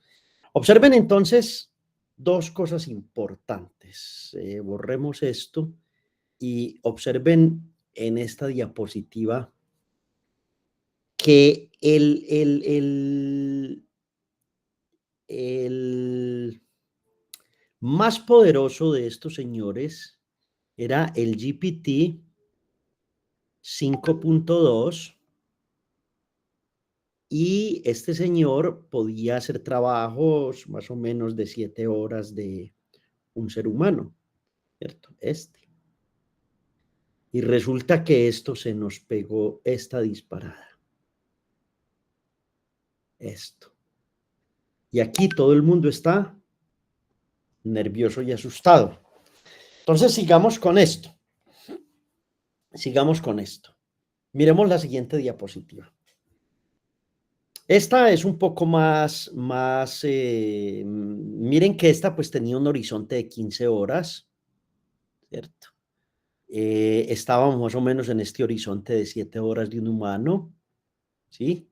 Observen entonces dos cosas importantes. Borremos esto y observen en esta diapositiva que el más poderoso de estos señores era el GPT 5.2 y este señor podía hacer trabajos más o menos de 7 horas de un ser humano, ¿cierto? Y resulta que esto se nos pegó esta disparada. Esto. Y aquí todo el mundo está nervioso y asustado. Entonces sigamos con esto. Sigamos con esto. Miremos la siguiente diapositiva. Esta es un poco miren que esta pues tenía un horizonte de 15 horas, ¿cierto? Estábamos más o menos en este horizonte de 7 horas de un humano, ¿sí?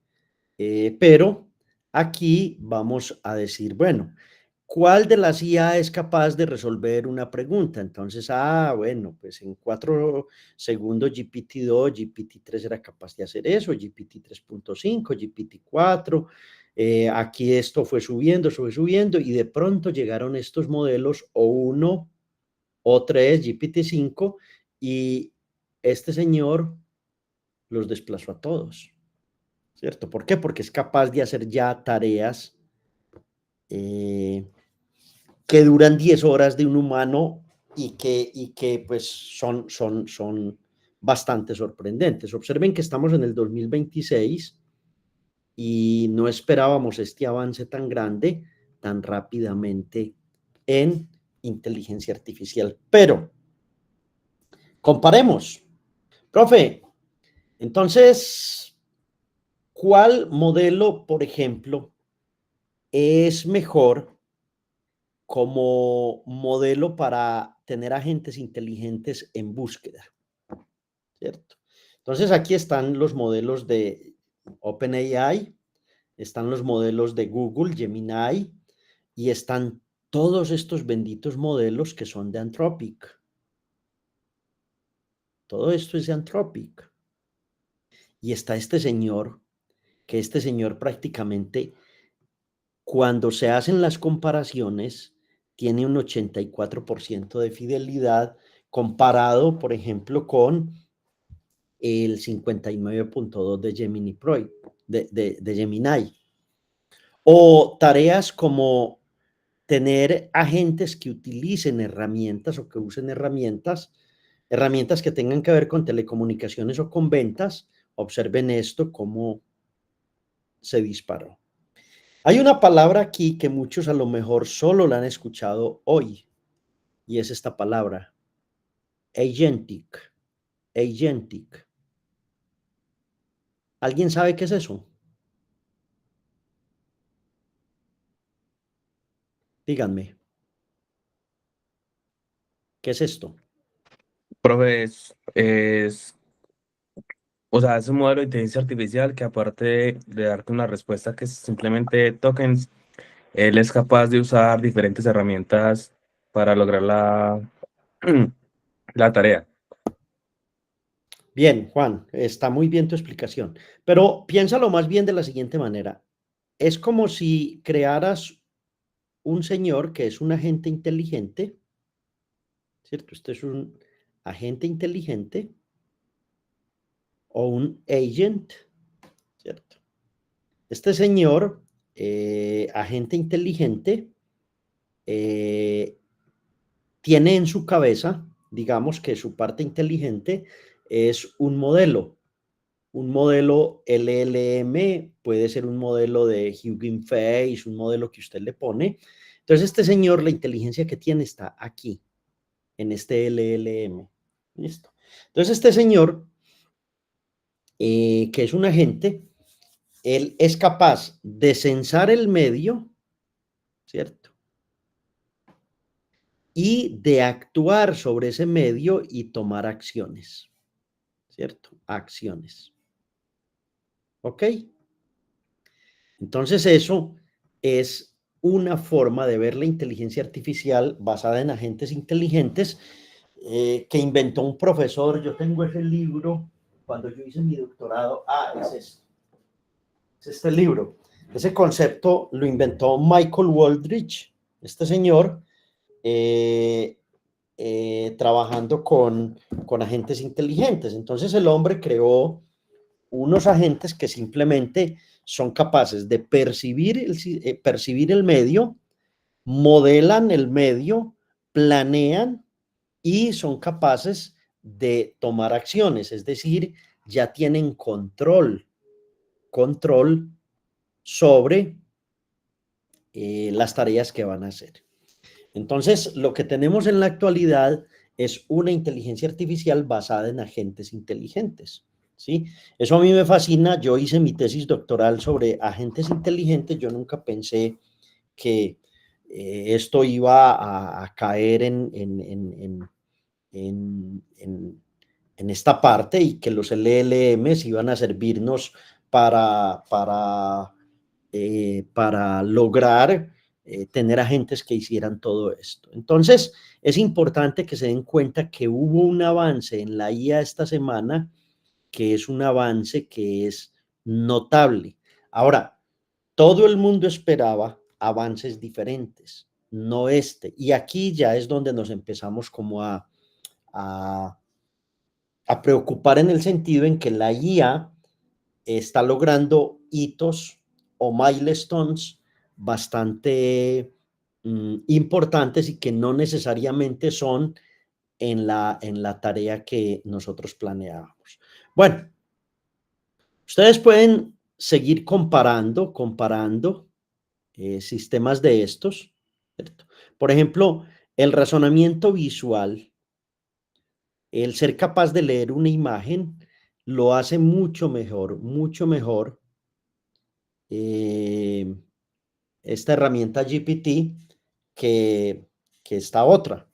Pero aquí vamos a decir, bueno, ¿cuál de las IA es capaz de resolver una pregunta? Entonces, bueno, pues en 4 segundos GPT-2, GPT-3 era capaz de hacer eso, GPT-3.5, GPT-4, aquí esto fue subiendo, y de pronto llegaron estos modelos O1, O3, GPT-5, y este señor los desplazó a todos, ¿cierto? ¿Por qué? Porque es capaz de hacer ya tareas que duran 10 horas de un humano y que pues son bastante sorprendentes. Observen que estamos en el 2026 y no esperábamos este avance tan grande, tan rápidamente en inteligencia artificial. Pero comparemos. Profe, entonces, ¿cuál modelo, por ejemplo, es mejor como modelo para tener agentes inteligentes en búsqueda? ¿Cierto? Entonces, aquí están los modelos de OpenAI, están los modelos de Google, Gemini, y están todos estos benditos modelos que son de Anthropic. Todo esto es de Anthropic. Y está este señor, que este señor prácticamente, cuando se hacen las comparaciones, tiene un 84% de fidelidad comparado, por ejemplo, con el 59.2 de Gemini Pro, de Gemini. O tareas como tener agentes que utilicen herramientas o que usen herramientas que tengan que ver con telecomunicaciones o con ventas. Observen esto, cómo se disparó. Hay una palabra aquí que muchos a lo mejor solo la han escuchado hoy, y es esta palabra, agentic. Agentic. ¿Alguien sabe qué es eso? Díganme, ¿qué es esto? Profe, o sea, es un modelo de inteligencia artificial que aparte de darte una respuesta que es simplemente tokens, él es capaz de usar diferentes herramientas para lograr la tarea. Bien, Juan, está muy bien tu explicación, pero piénsalo más bien de la siguiente manera. Es como si crearas un señor que es un agente inteligente, ¿cierto? Este es un agente inteligente o un agent, ¿cierto? Este señor, agente inteligente, eh, tiene en su cabeza, digamos que su parte inteligente es un modelo LLM, puede ser un modelo de Hugging Face, un modelo que usted le pone. Entonces, este señor, la inteligencia que tiene está aquí, en este LLM. ¿Listo? Entonces, este señor, que es un agente, él es capaz de censar el medio, ¿cierto? Y de actuar sobre ese medio y tomar acciones, ¿cierto? Acciones. ¿Ok? Entonces eso es una forma de ver la inteligencia artificial basada en agentes inteligentes que inventó un profesor. Yo tengo ese libro cuando yo hice mi doctorado. Es este libro. Ese concepto lo inventó Michael Wooldridge, este señor, trabajando con agentes inteligentes. Entonces el hombre creó unos agentes que simplemente son capaces de percibir el medio, modelan el medio, planean y son capaces de tomar acciones, es decir, ya tienen control sobre las tareas que van a hacer. Entonces, lo que tenemos en la actualidad es una inteligencia artificial basada en agentes inteligentes, ¿sí? Eso a mí me fascina. Yo hice mi tesis doctoral sobre agentes inteligentes. Yo nunca pensé que esto iba a caer en esta parte y que los LLMs iban a servirnos para lograr tener agentes que hicieran todo esto. Entonces, es importante que se den cuenta que hubo un avance en la IA esta semana, que es un avance que es notable. Ahora, todo el mundo esperaba avances diferentes, no este. Y aquí ya es donde nos empezamos como a preocupar, en el sentido en que la IA está logrando hitos o milestones bastante importantes y que no necesariamente son en la tarea que nosotros planeábamos. Bueno, ustedes pueden seguir comparando sistemas de estos, ¿cierto? Por ejemplo, el razonamiento visual, el ser capaz de leer una imagen, lo hace mucho mejor esta herramienta GPT que esta otra.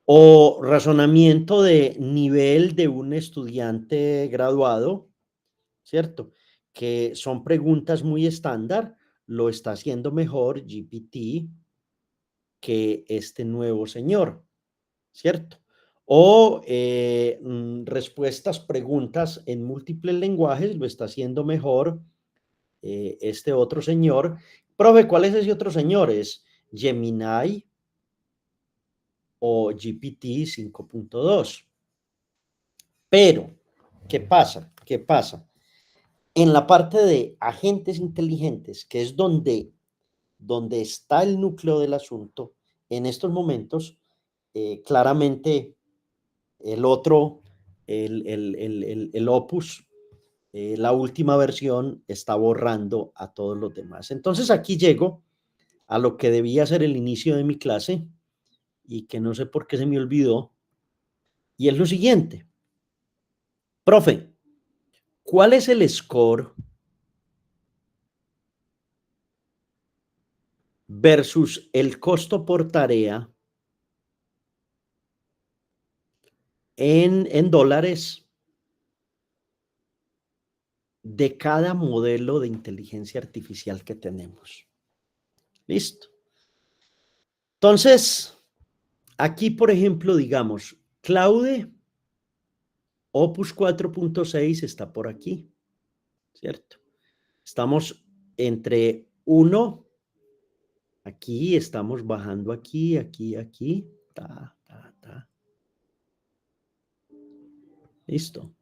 O razonamiento de nivel de un estudiante graduado, ¿cierto? Que son preguntas muy estándar, lo está haciendo mejor GPT que este nuevo señor, ¿cierto? O respuestas, preguntas en múltiples lenguajes, lo está haciendo mejor este otro señor. Profe, ¿cuál es ese otro señor? ¿Es Gemini o GPT 5.2? Pero, ¿qué pasa? ¿Qué pasa? En la parte de agentes inteligentes, que es donde está el núcleo del asunto, en estos momentos, claramente el otro, el Opus, la última versión, está borrando a todos los demás. Entonces aquí llego a lo que debía ser el inicio de mi clase y que no sé por qué se me olvidó, y es lo siguiente. Profe, ¿cuál es el score versus el costo por tarea en dólares de cada modelo de inteligencia artificial que tenemos? Listo. Entonces, aquí, por ejemplo, digamos, Claude Opus 4.6 está por aquí, ¿cierto? Estamos entre 1, aquí, estamos bajando aquí, aquí, ta. Listo.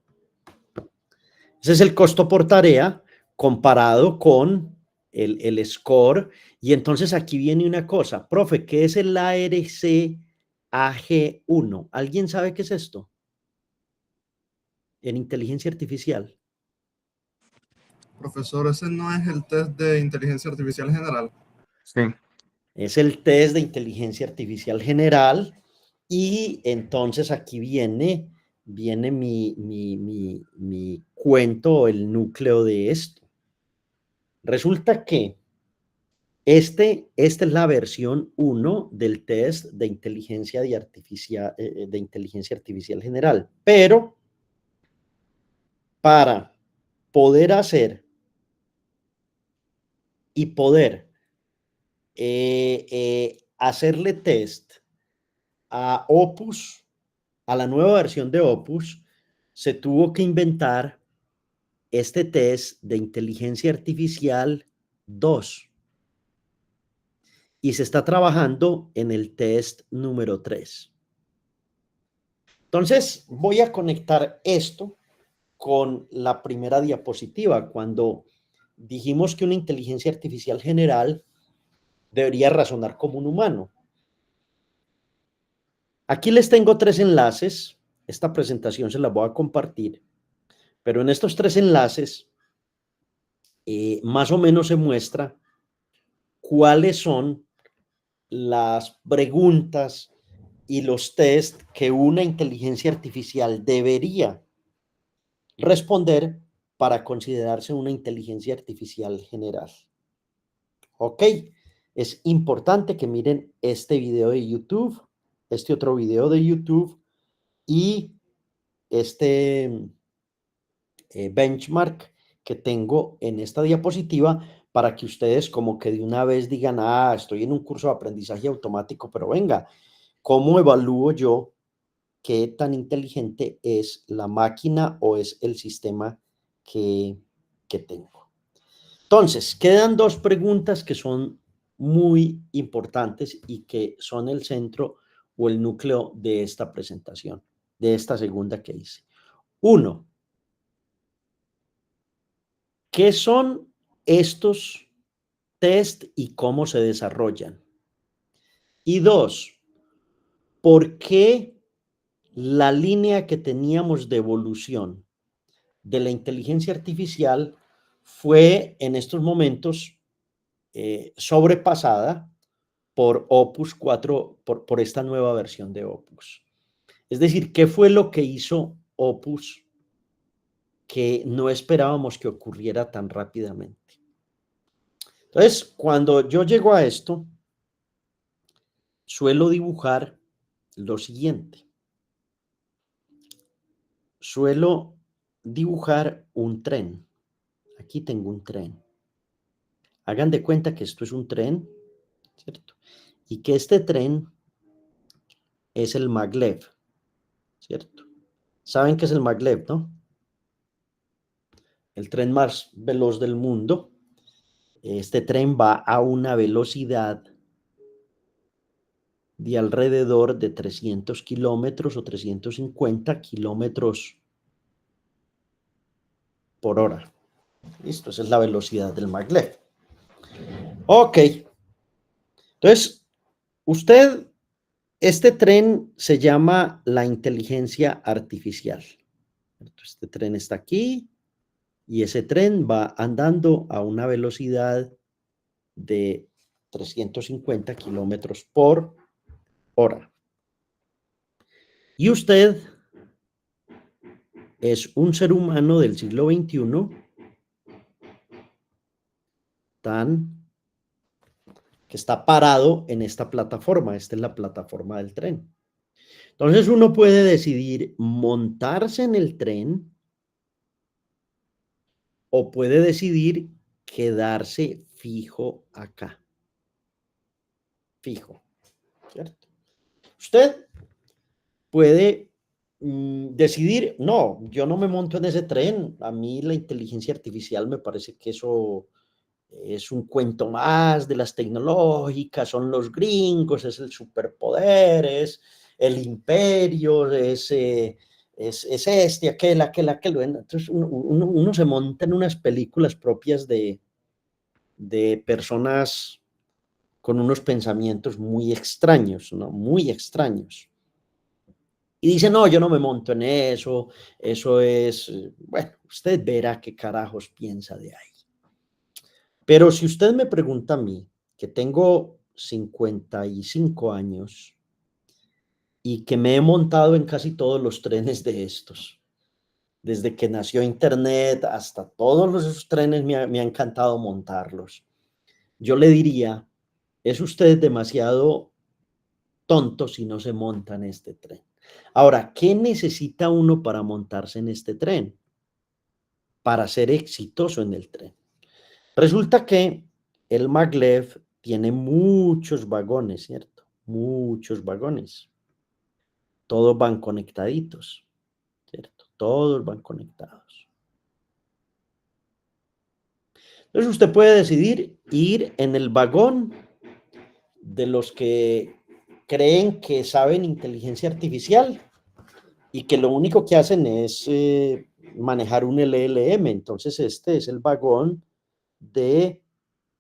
Ese es el costo por tarea comparado con el score. Y entonces aquí viene una cosa. Profe, ¿qué es el ARC-AG1? ¿Alguien sabe qué es esto? En inteligencia artificial. Profesor, ese no es el test de inteligencia artificial general. Sí. Es el test de inteligencia artificial general. Y entonces aquí viene mi cuento, el núcleo de esto. Resulta que esta es la versión 1 del test de inteligencia artificial general, pero para poder hacer y poder hacerle test a Opus, a la nueva versión de Opus, se tuvo que inventar este test de inteligencia artificial 2 y se está trabajando en el test número 3. Entonces, voy a conectar esto con la primera diapositiva, cuando dijimos que una inteligencia artificial general debería razonar como un humano. Aquí les tengo 3 enlaces. Esta presentación se la voy a compartir, pero en estos 3 enlaces más o menos se muestra cuáles son las preguntas y los test que una inteligencia artificial debería responder para considerarse una inteligencia artificial general. ¿Ok? Es importante que miren este video de YouTube, este otro video de YouTube y este benchmark que tengo en esta diapositiva para que ustedes como que de una vez digan, ah, estoy en un curso de aprendizaje automático, pero venga, ¿cómo evalúo yo qué tan inteligente es la máquina o es el sistema que tengo? Entonces, quedan 2 preguntas que son muy importantes y que son el centro o el núcleo de esta presentación, de esta segunda que hice. 1, ¿qué son estos test y cómo se desarrollan? Y 2, ¿por qué la línea que teníamos de evolución de la inteligencia artificial fue en estos momentos sobrepasada por Opus 4, por esta nueva versión de Opus? Es decir, ¿qué fue lo que hizo Opus que no esperábamos que ocurriera tan rápidamente? Entonces, cuando yo llego a esto, suelo dibujar lo siguiente. Suelo dibujar un tren. Aquí tengo un tren. Hagan de cuenta que esto es un tren, ¿cierto? Y que este tren es el maglev, ¿cierto? ¿Saben qué es el maglev, no? El tren más veloz del mundo. Este tren va a una velocidad de alrededor de 300 kilómetros o 350 kilómetros por hora. Listo, esa es la velocidad del maglev. Ok. Entonces, este tren se llama la inteligencia artificial. Este tren está aquí y ese tren va andando a una velocidad de 350 kilómetros por hora. Y usted es un ser humano del siglo XXI que está parado en esta plataforma. Esta es la plataforma del tren. Entonces uno puede decidir montarse en el tren o puede decidir quedarse fijo acá. Fijo, ¿cierto? Usted puede decidir, no, yo no me monto en ese tren. A mí la inteligencia artificial me parece que eso es un cuento más de las tecnológicas, son los gringos, es el superpoder, es el imperio, es este, aquel. Entonces uno se monta en unas películas propias de personas con unos pensamientos muy extraños, ¿no? Muy extraños. Y dice, no, yo no me monto en eso es, bueno, usted verá qué carajos piensa de ahí. Pero si usted me pregunta a mí, que tengo 55 años y que me he montado en casi todos los trenes de estos, desde que nació Internet hasta todos esos trenes me ha encantado montarlos. Yo le diría, es usted demasiado tonto si no se monta en este tren. Ahora, ¿qué necesita uno para montarse en este tren? para ser exitoso en el tren. Resulta que el maglev tiene muchos vagones, ¿cierto? Muchos vagones. Todos van conectaditos, ¿cierto? Todos van conectados. Entonces usted puede decidir ir en el vagón de los que creen que saben inteligencia artificial y que lo único que hacen es manejar un LLM. Entonces este es el vagón de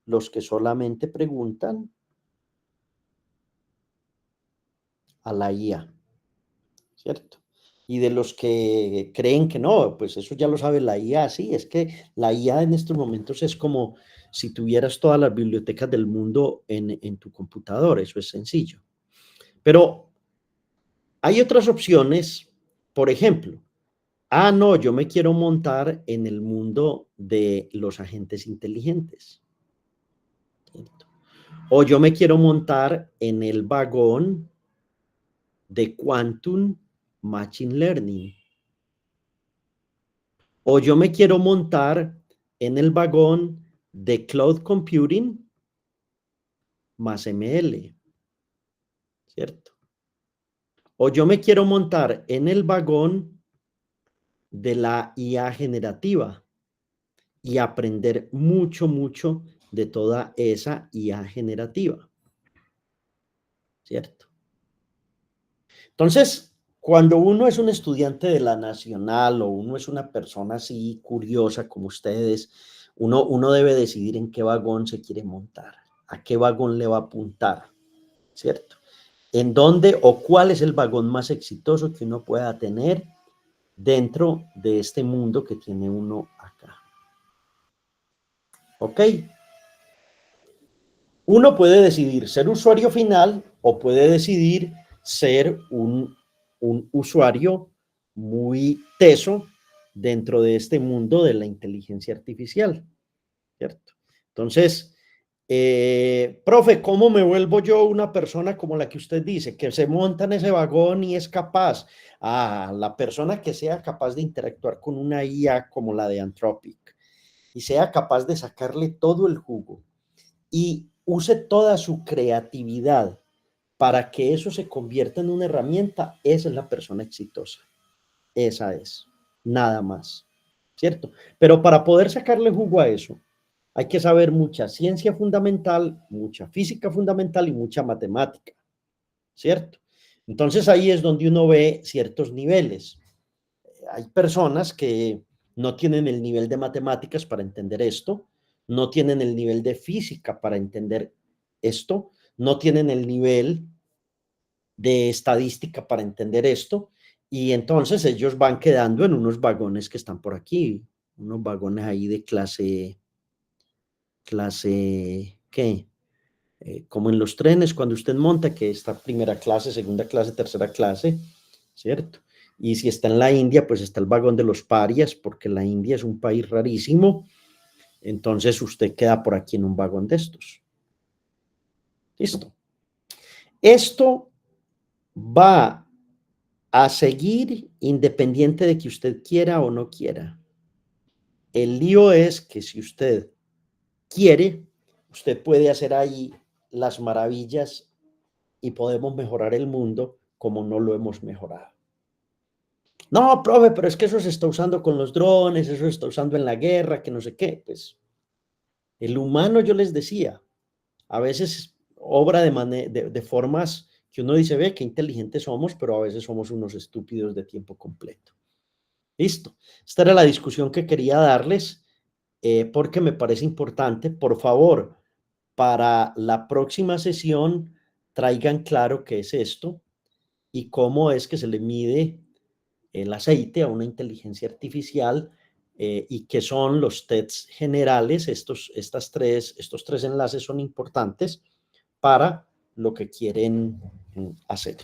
los que solamente preguntan a la IA, ¿cierto? Y de los que creen que no, pues eso ya lo sabe la IA. Sí, es que la IA en estos momentos es como si tuvieras todas las bibliotecas del mundo en tu computador, eso es sencillo. Pero hay otras opciones, por ejemplo, no, yo me quiero montar en el mundo de los agentes inteligentes, ¿cierto? O yo me quiero montar en el vagón de Quantum Machine Learning. O yo me quiero montar en el vagón de Cloud Computing más ML, ¿cierto? O yo me quiero montar en el vagón de la IA generativa y aprender mucho, mucho de toda esa IA generativa, ¿cierto? Entonces, cuando uno es un estudiante de la Nacional o uno es una persona así curiosa como ustedes, uno debe decidir en qué vagón se quiere montar, a qué vagón le va a apuntar, ¿cierto? En dónde o cuál es el vagón más exitoso que uno pueda tener dentro de este mundo que tiene uno acá. ¿Ok? Uno puede decidir ser usuario final o puede decidir ser un usuario muy teso dentro de este mundo de la inteligencia artificial, ¿cierto? Entonces, profe, ¿cómo me vuelvo yo una persona como la que usted dice, que se monta en ese vagón y es capaz? La persona que sea capaz de interactuar con una IA como la de Anthropic y sea capaz de sacarle todo el jugo y use toda su creatividad para que eso se convierta en una herramienta, esa es la persona exitosa. Esa es, nada más, ¿cierto? Pero para poder sacarle jugo a eso, hay que saber mucha ciencia fundamental, mucha física fundamental y mucha matemática, ¿cierto? Entonces ahí es donde uno ve ciertos niveles. Hay personas que no tienen el nivel de matemáticas para entender esto, no tienen el nivel de física para entender esto, no tienen el nivel de estadística para entender esto, y entonces ellos van quedando en unos vagones que están por aquí, unos vagones ahí de clase, ¿qué? Como en los trenes, cuando usted monta, que está primera clase, segunda clase, tercera clase, ¿cierto? Y si está en la India, pues está el vagón de los parias, porque la India es un país rarísimo, entonces usted queda por aquí en un vagón de estos. ¿Listo? Esto va a seguir independiente de que usted quiera o no quiera. El lío es que si usted quiere, usted puede hacer ahí las maravillas y podemos mejorar el mundo como no lo hemos mejorado. No, profe, pero es que eso se está usando con los drones, eso se está usando en la guerra, que no sé qué. Pues el humano, yo les decía, a veces obra de formas que uno dice, ve, qué inteligentes somos, pero a veces somos unos estúpidos de tiempo completo. Listo. Esta era la discusión que quería darles porque me parece importante. Por favor, para la próxima sesión, traigan claro qué es esto y cómo es que se le mide el aceite a una inteligencia artificial y qué son los tests generales. Estos tres enlaces son importantes para lo que quieren hacer.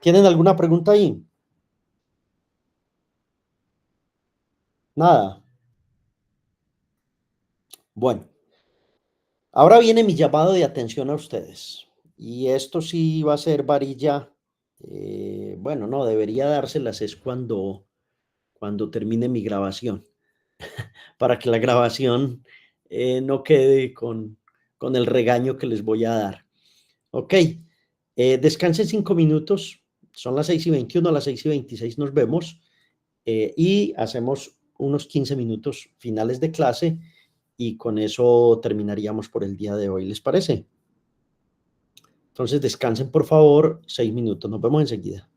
¿Tienen alguna pregunta ahí? Nada. Bueno, ahora viene mi llamado de atención a ustedes. Y esto sí va a ser varilla. Bueno, no, debería dárselas es cuando termine mi grabación. para que la grabación no quede con el regaño que les voy a dar. Ok, descansen 5 minutos, son las 6:21, a las 6:26 nos vemos y hacemos unos 15 minutos finales de clase y con eso terminaríamos por el día de hoy, ¿les parece? Entonces descansen por favor 6 minutos, nos vemos enseguida.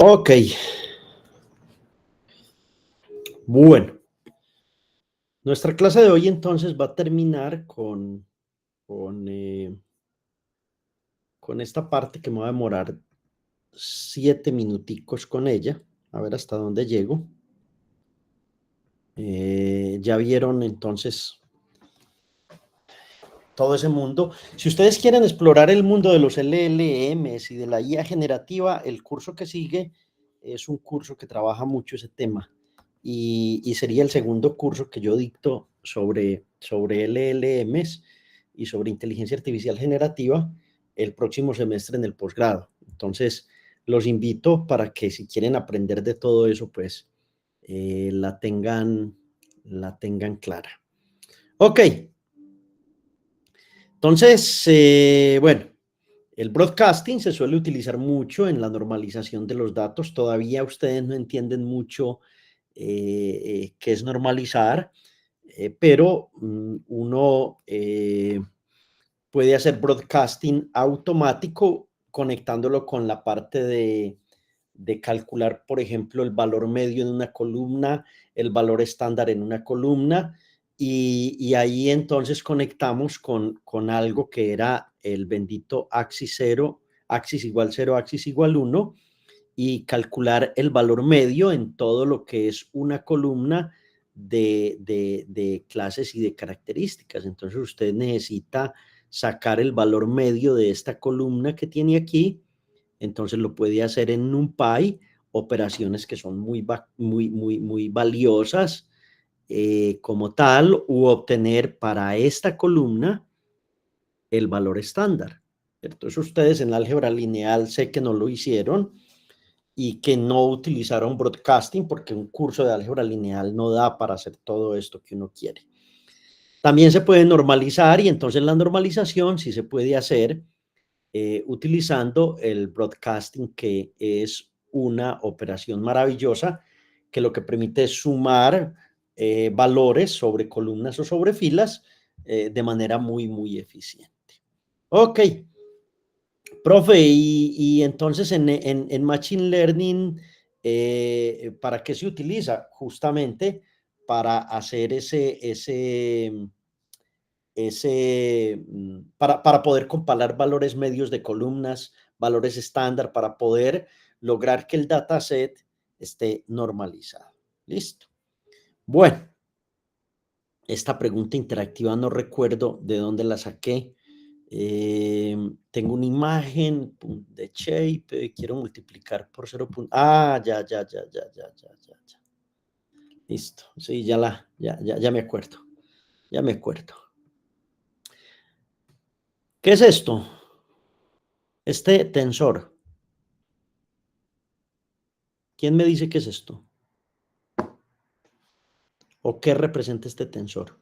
Ok. Bueno. Nuestra clase de hoy entonces va a terminar con esta parte que me va a demorar 7 minuticos con ella. A ver hasta dónde llego. Ya vieron entonces todo ese mundo. Si ustedes quieren explorar el mundo de los LLMs y de la IA generativa, el curso que sigue es un curso que trabaja mucho ese tema y sería el segundo curso que yo dicto sobre LLMs y sobre inteligencia artificial generativa el próximo semestre en el posgrado. Entonces, los invito para que si quieren aprender de todo eso, pues la tengan clara. Ok. Entonces, bueno, el broadcasting se suele utilizar mucho en la normalización de los datos. Todavía ustedes no entienden mucho qué es normalizar, pero uno puede hacer broadcasting automático conectándolo con la parte de calcular, por ejemplo, el valor medio en una columna, el valor estándar en una columna, y ahí entonces conectamos con algo que era el bendito axis 0, axis igual 0, axis igual 1, y calcular el valor medio en todo lo que es una columna de clases y de características. Entonces usted necesita sacar el valor medio de esta columna que tiene aquí. Entonces lo puede hacer en NumPy, operaciones que son muy valiosas como tal, u obtener para esta columna el valor estándar. Entonces ustedes en álgebra lineal sé que no lo hicieron y que no utilizaron broadcasting porque un curso de álgebra lineal no da para hacer todo esto que uno quiere. También se puede normalizar y entonces la normalización sí se puede hacer utilizando el broadcasting, que es una operación maravillosa que lo que permite es sumar valores sobre columnas o sobre filas de manera muy eficiente. Ok, profe, y entonces en Machine Learning, ¿para qué se utiliza? Justamente para hacer para poder comparar valores medios de columnas, valores estándar, para poder lograr que el dataset esté normalizado. ¿Listo? Bueno, esta pregunta interactiva no recuerdo de dónde la saqué. Tengo una imagen de shape, quiero multiplicar por 0. Ya. Listo, sí, ya me acuerdo. Ya me acuerdo. ¿Qué es esto? Este tensor. ¿Quién me dice qué es esto? ¿O qué representa este tensor?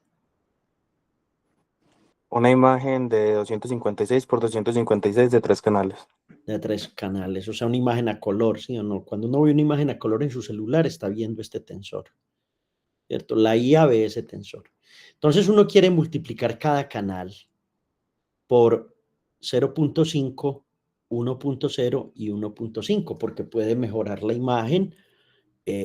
Una imagen de 256 por 256 de 3 canales. De 3 canales, o sea, una imagen a color, ¿sí o no? Cuando uno ve una imagen a color en su celular, está viendo este tensor, ¿cierto? La IA ve ese tensor. Entonces uno quiere multiplicar cada canal por 0.5, 1.0 y 1.5, porque puede mejorar la imagen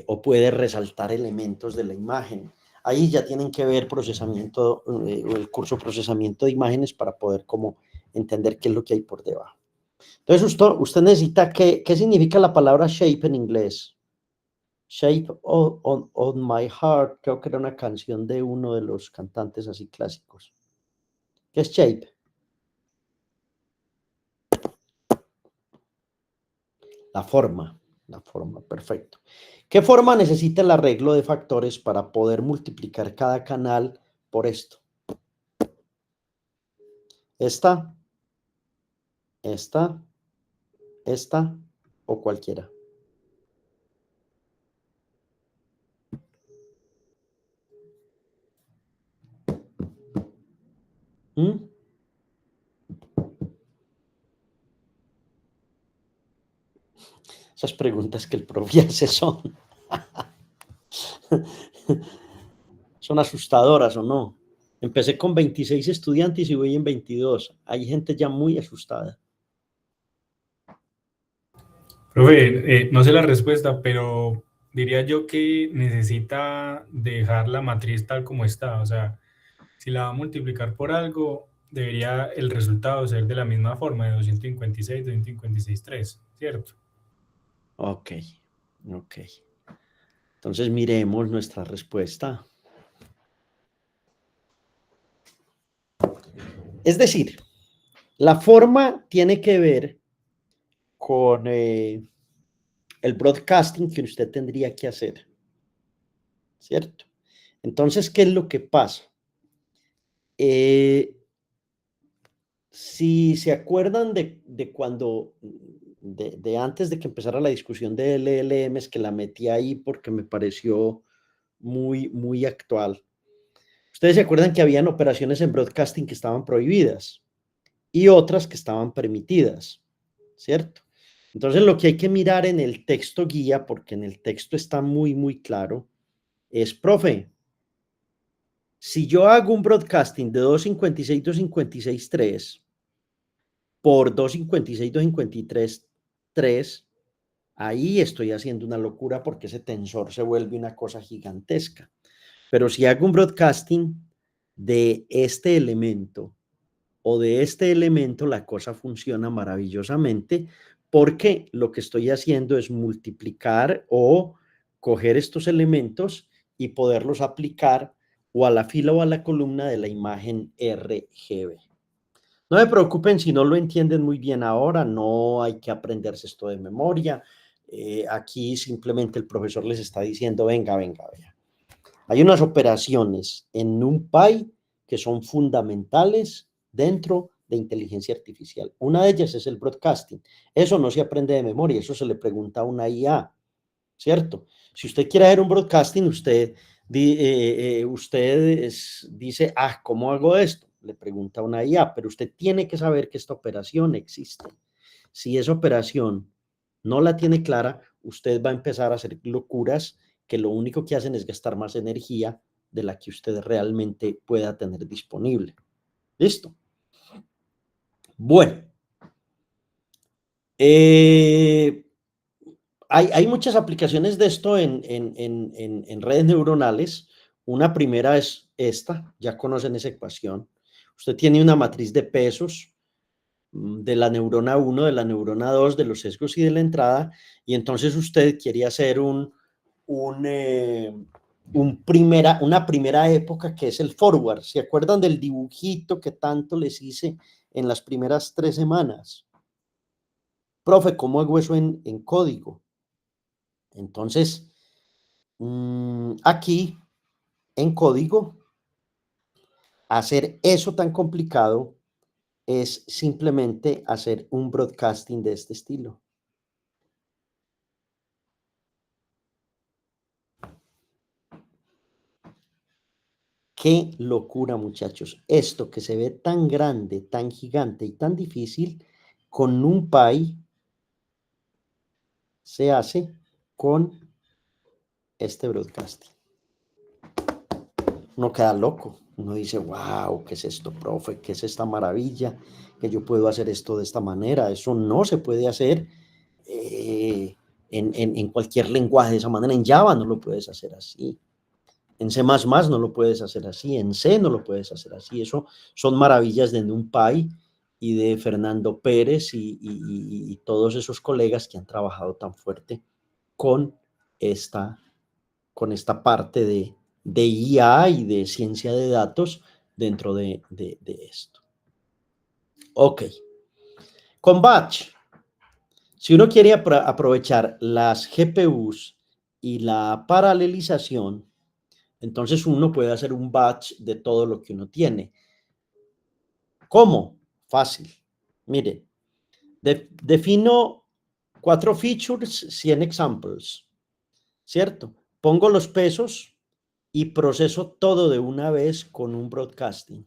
o puede resaltar elementos de la imagen. Ahí ya tienen que ver procesamiento, el curso procesamiento de imágenes para poder como entender qué es lo que hay por debajo. Entonces usted necesita, ¿qué significa la palabra shape en inglés? Shape on my heart, creo que era una canción de uno de los cantantes así clásicos. ¿Qué es shape? La forma, perfecto. ¿Qué forma necesita el arreglo de factores para poder multiplicar cada canal por esto? Esta o cualquiera. Esas preguntas que el profe hace son asustadoras, ¿o no? Empecé con 26 estudiantes y voy en 22. Hay gente ya muy asustada. Profe, no sé la respuesta, pero diría yo que necesita dejar la matriz tal como está. O sea, si la va a multiplicar por algo, debería el resultado ser de la misma forma, de 256, 256, 3, ¿cierto? Ok, ok. Entonces miremos nuestra respuesta. Es decir, la forma tiene que ver con el broadcasting que usted tendría que hacer, ¿cierto? Entonces, ¿qué es lo que pasa? Si se acuerdan de cuando, de antes de que empezara la discusión de LLMs, que la metí ahí porque me pareció muy actual. Ustedes se acuerdan que habían operaciones en broadcasting que estaban prohibidas y otras que estaban permitidas, ¿cierto? Entonces lo que hay que mirar en el texto guía, porque en el texto está muy claro, es, profe, si yo hago un broadcasting de 256, 256, 3 por 256, 253, 3, ahí estoy haciendo una locura porque ese tensor se vuelve una cosa gigantesca. Pero si hago un broadcasting de este elemento o de este elemento, la cosa funciona maravillosamente porque lo que estoy haciendo es multiplicar o coger estos elementos y poderlos aplicar o a la fila o a la columna de la imagen RGB. No me preocupen si no lo entienden muy bien ahora, no hay que aprenderse esto de memoria. Aquí simplemente el profesor les está diciendo, venga. Hay unas operaciones en NumPy que son fundamentales dentro de inteligencia artificial. Una de ellas es el broadcasting. Eso no se aprende de memoria, eso se le pregunta a una IA, ¿cierto? Si usted quiere hacer un broadcasting, usted dice, ¿cómo hago esto? Le pregunta a una IA, pero usted tiene que saber que esta operación existe. Si esa operación no la tiene clara, usted va a empezar a hacer locuras que lo único que hacen es gastar más energía de la que usted realmente pueda tener disponible. ¿Listo? Bueno. Hay muchas aplicaciones de esto en redes neuronales. Una primera es esta, ya conocen esa ecuación. Usted tiene una matriz de pesos de la neurona 1, de la neurona 2, de los sesgos y de la entrada, y entonces usted quiere hacer una primera época que es el forward. ¿Se acuerdan del dibujito que tanto les hice en las primeras 3 semanas? Profe, ¿cómo hago eso en código? Entonces, aquí en código, hacer eso tan complicado es simplemente hacer un broadcasting de este estilo. Qué locura, muchachos. Esto que se ve tan grande, tan gigante y tan difícil, con NumPy se hace con este broadcasting. Uno queda loco. Uno dice, wow, ¿qué es esto, profe? ¿Qué es esta maravilla? Que yo puedo hacer esto de esta manera. Eso no se puede hacer en cualquier lenguaje de esa manera. En Java no lo puedes hacer así. En C++ no lo puedes hacer así. En C no lo puedes hacer así. Eso son maravillas de NumPy y de Fernando Pérez y todos esos colegas que han trabajado tan fuerte con esta parte de IA y de ciencia de datos dentro de esto. Ok. Con batch, si uno quiere aprovechar las GPUs y la paralelización, entonces uno puede hacer un batch de todo lo que uno tiene. ¿Cómo? Fácil. Mire, defino 4 features, 100 examples, ¿cierto? Pongo los pesos y proceso todo de una vez con un broadcasting.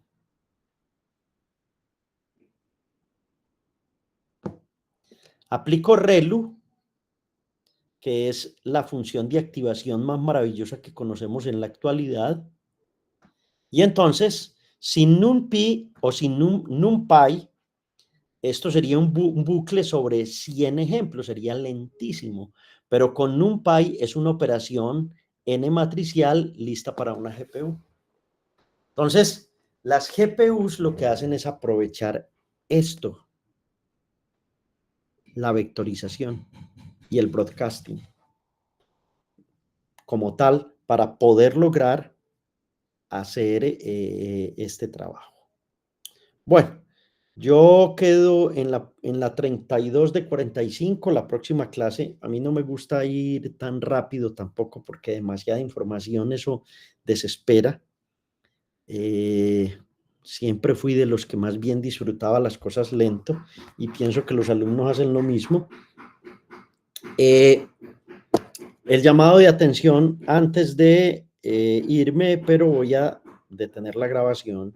Aplico ReLU, que es la función de activación más maravillosa que conocemos en la actualidad. Y entonces, sin NumPy o sin NumPy, Esto sería un bucle sobre 100 ejemplos, sería lentísimo, pero con NumPy es una operación n matricial lista para una GPU. Entonces, las GPUs lo que hacen es aprovechar esto, la vectorización y el broadcasting, como tal, para poder lograr hacer este trabajo. Bueno, yo quedo en la 32 de 45, la próxima clase. A mí no me gusta ir tan rápido tampoco porque demasiada información, eso desespera. Siempre fui de los que más bien disfrutaba las cosas lento y pienso que los alumnos hacen lo mismo. El llamado de atención antes de irme, pero voy a detener la grabación.